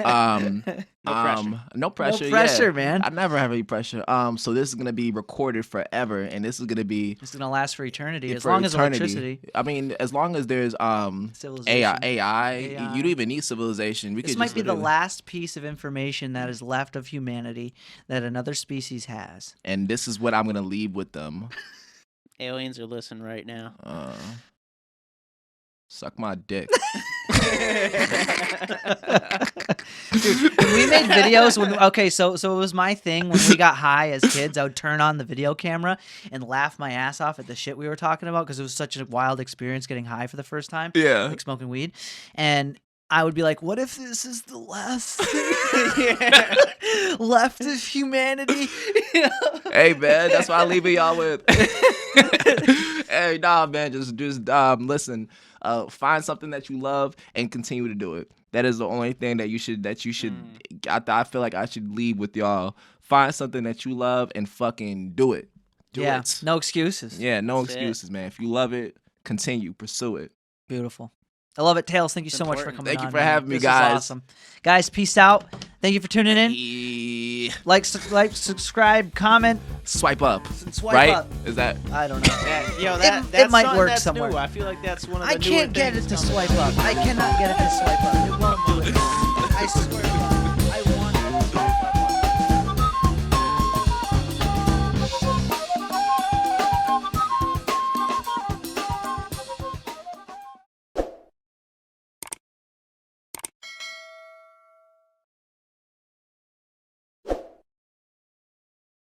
no pressure. No pressure, yeah. man. I never have any pressure. So this is gonna be recorded forever, and this is gonna be It's gonna last for eternity, as for long as eternity. electricity, I mean, as long as there's civilization. AI, AI. you don't even need civilization. We This could might just be the literally- last piece of information that is left of humanity that another species has. and this is what I'm gonna leave with them. Aliens are listening right now. Suck my dick. Dude, when we made videos, so it was my thing when we got high as kids. I would turn on the video camera and laugh my ass off at the shit we were talking about because it was such a wild experience getting high for the first time. Yeah. Like smoking weed. And I would be like, what if this is the last thing left of humanity? You know? Hey, man, that's what I leave y'all with. Hey, nah, man, just listen. Find something that you love and continue to do it. That is the only thing that you should. I feel like I should leave with y'all. Find something that you love and fucking do it. Do it. No excuses. Yeah, no That's excuses, man. If you love it, continue, pursue it. Beautiful. I love it, Tails. Thank you It's so much for important. coming Thank you on, for man. having me, This guys. is awesome. Guys, peace out. Thank you for tuning in. Like, subscribe, comment, Swipe up. swipe right? up. Is that? I don't know. That might song, work that's somewhere. New. I feel like that's one of the I can't newer get it things to coming. swipe up. I cannot get it to swipe up. It won't do it. I swear to God.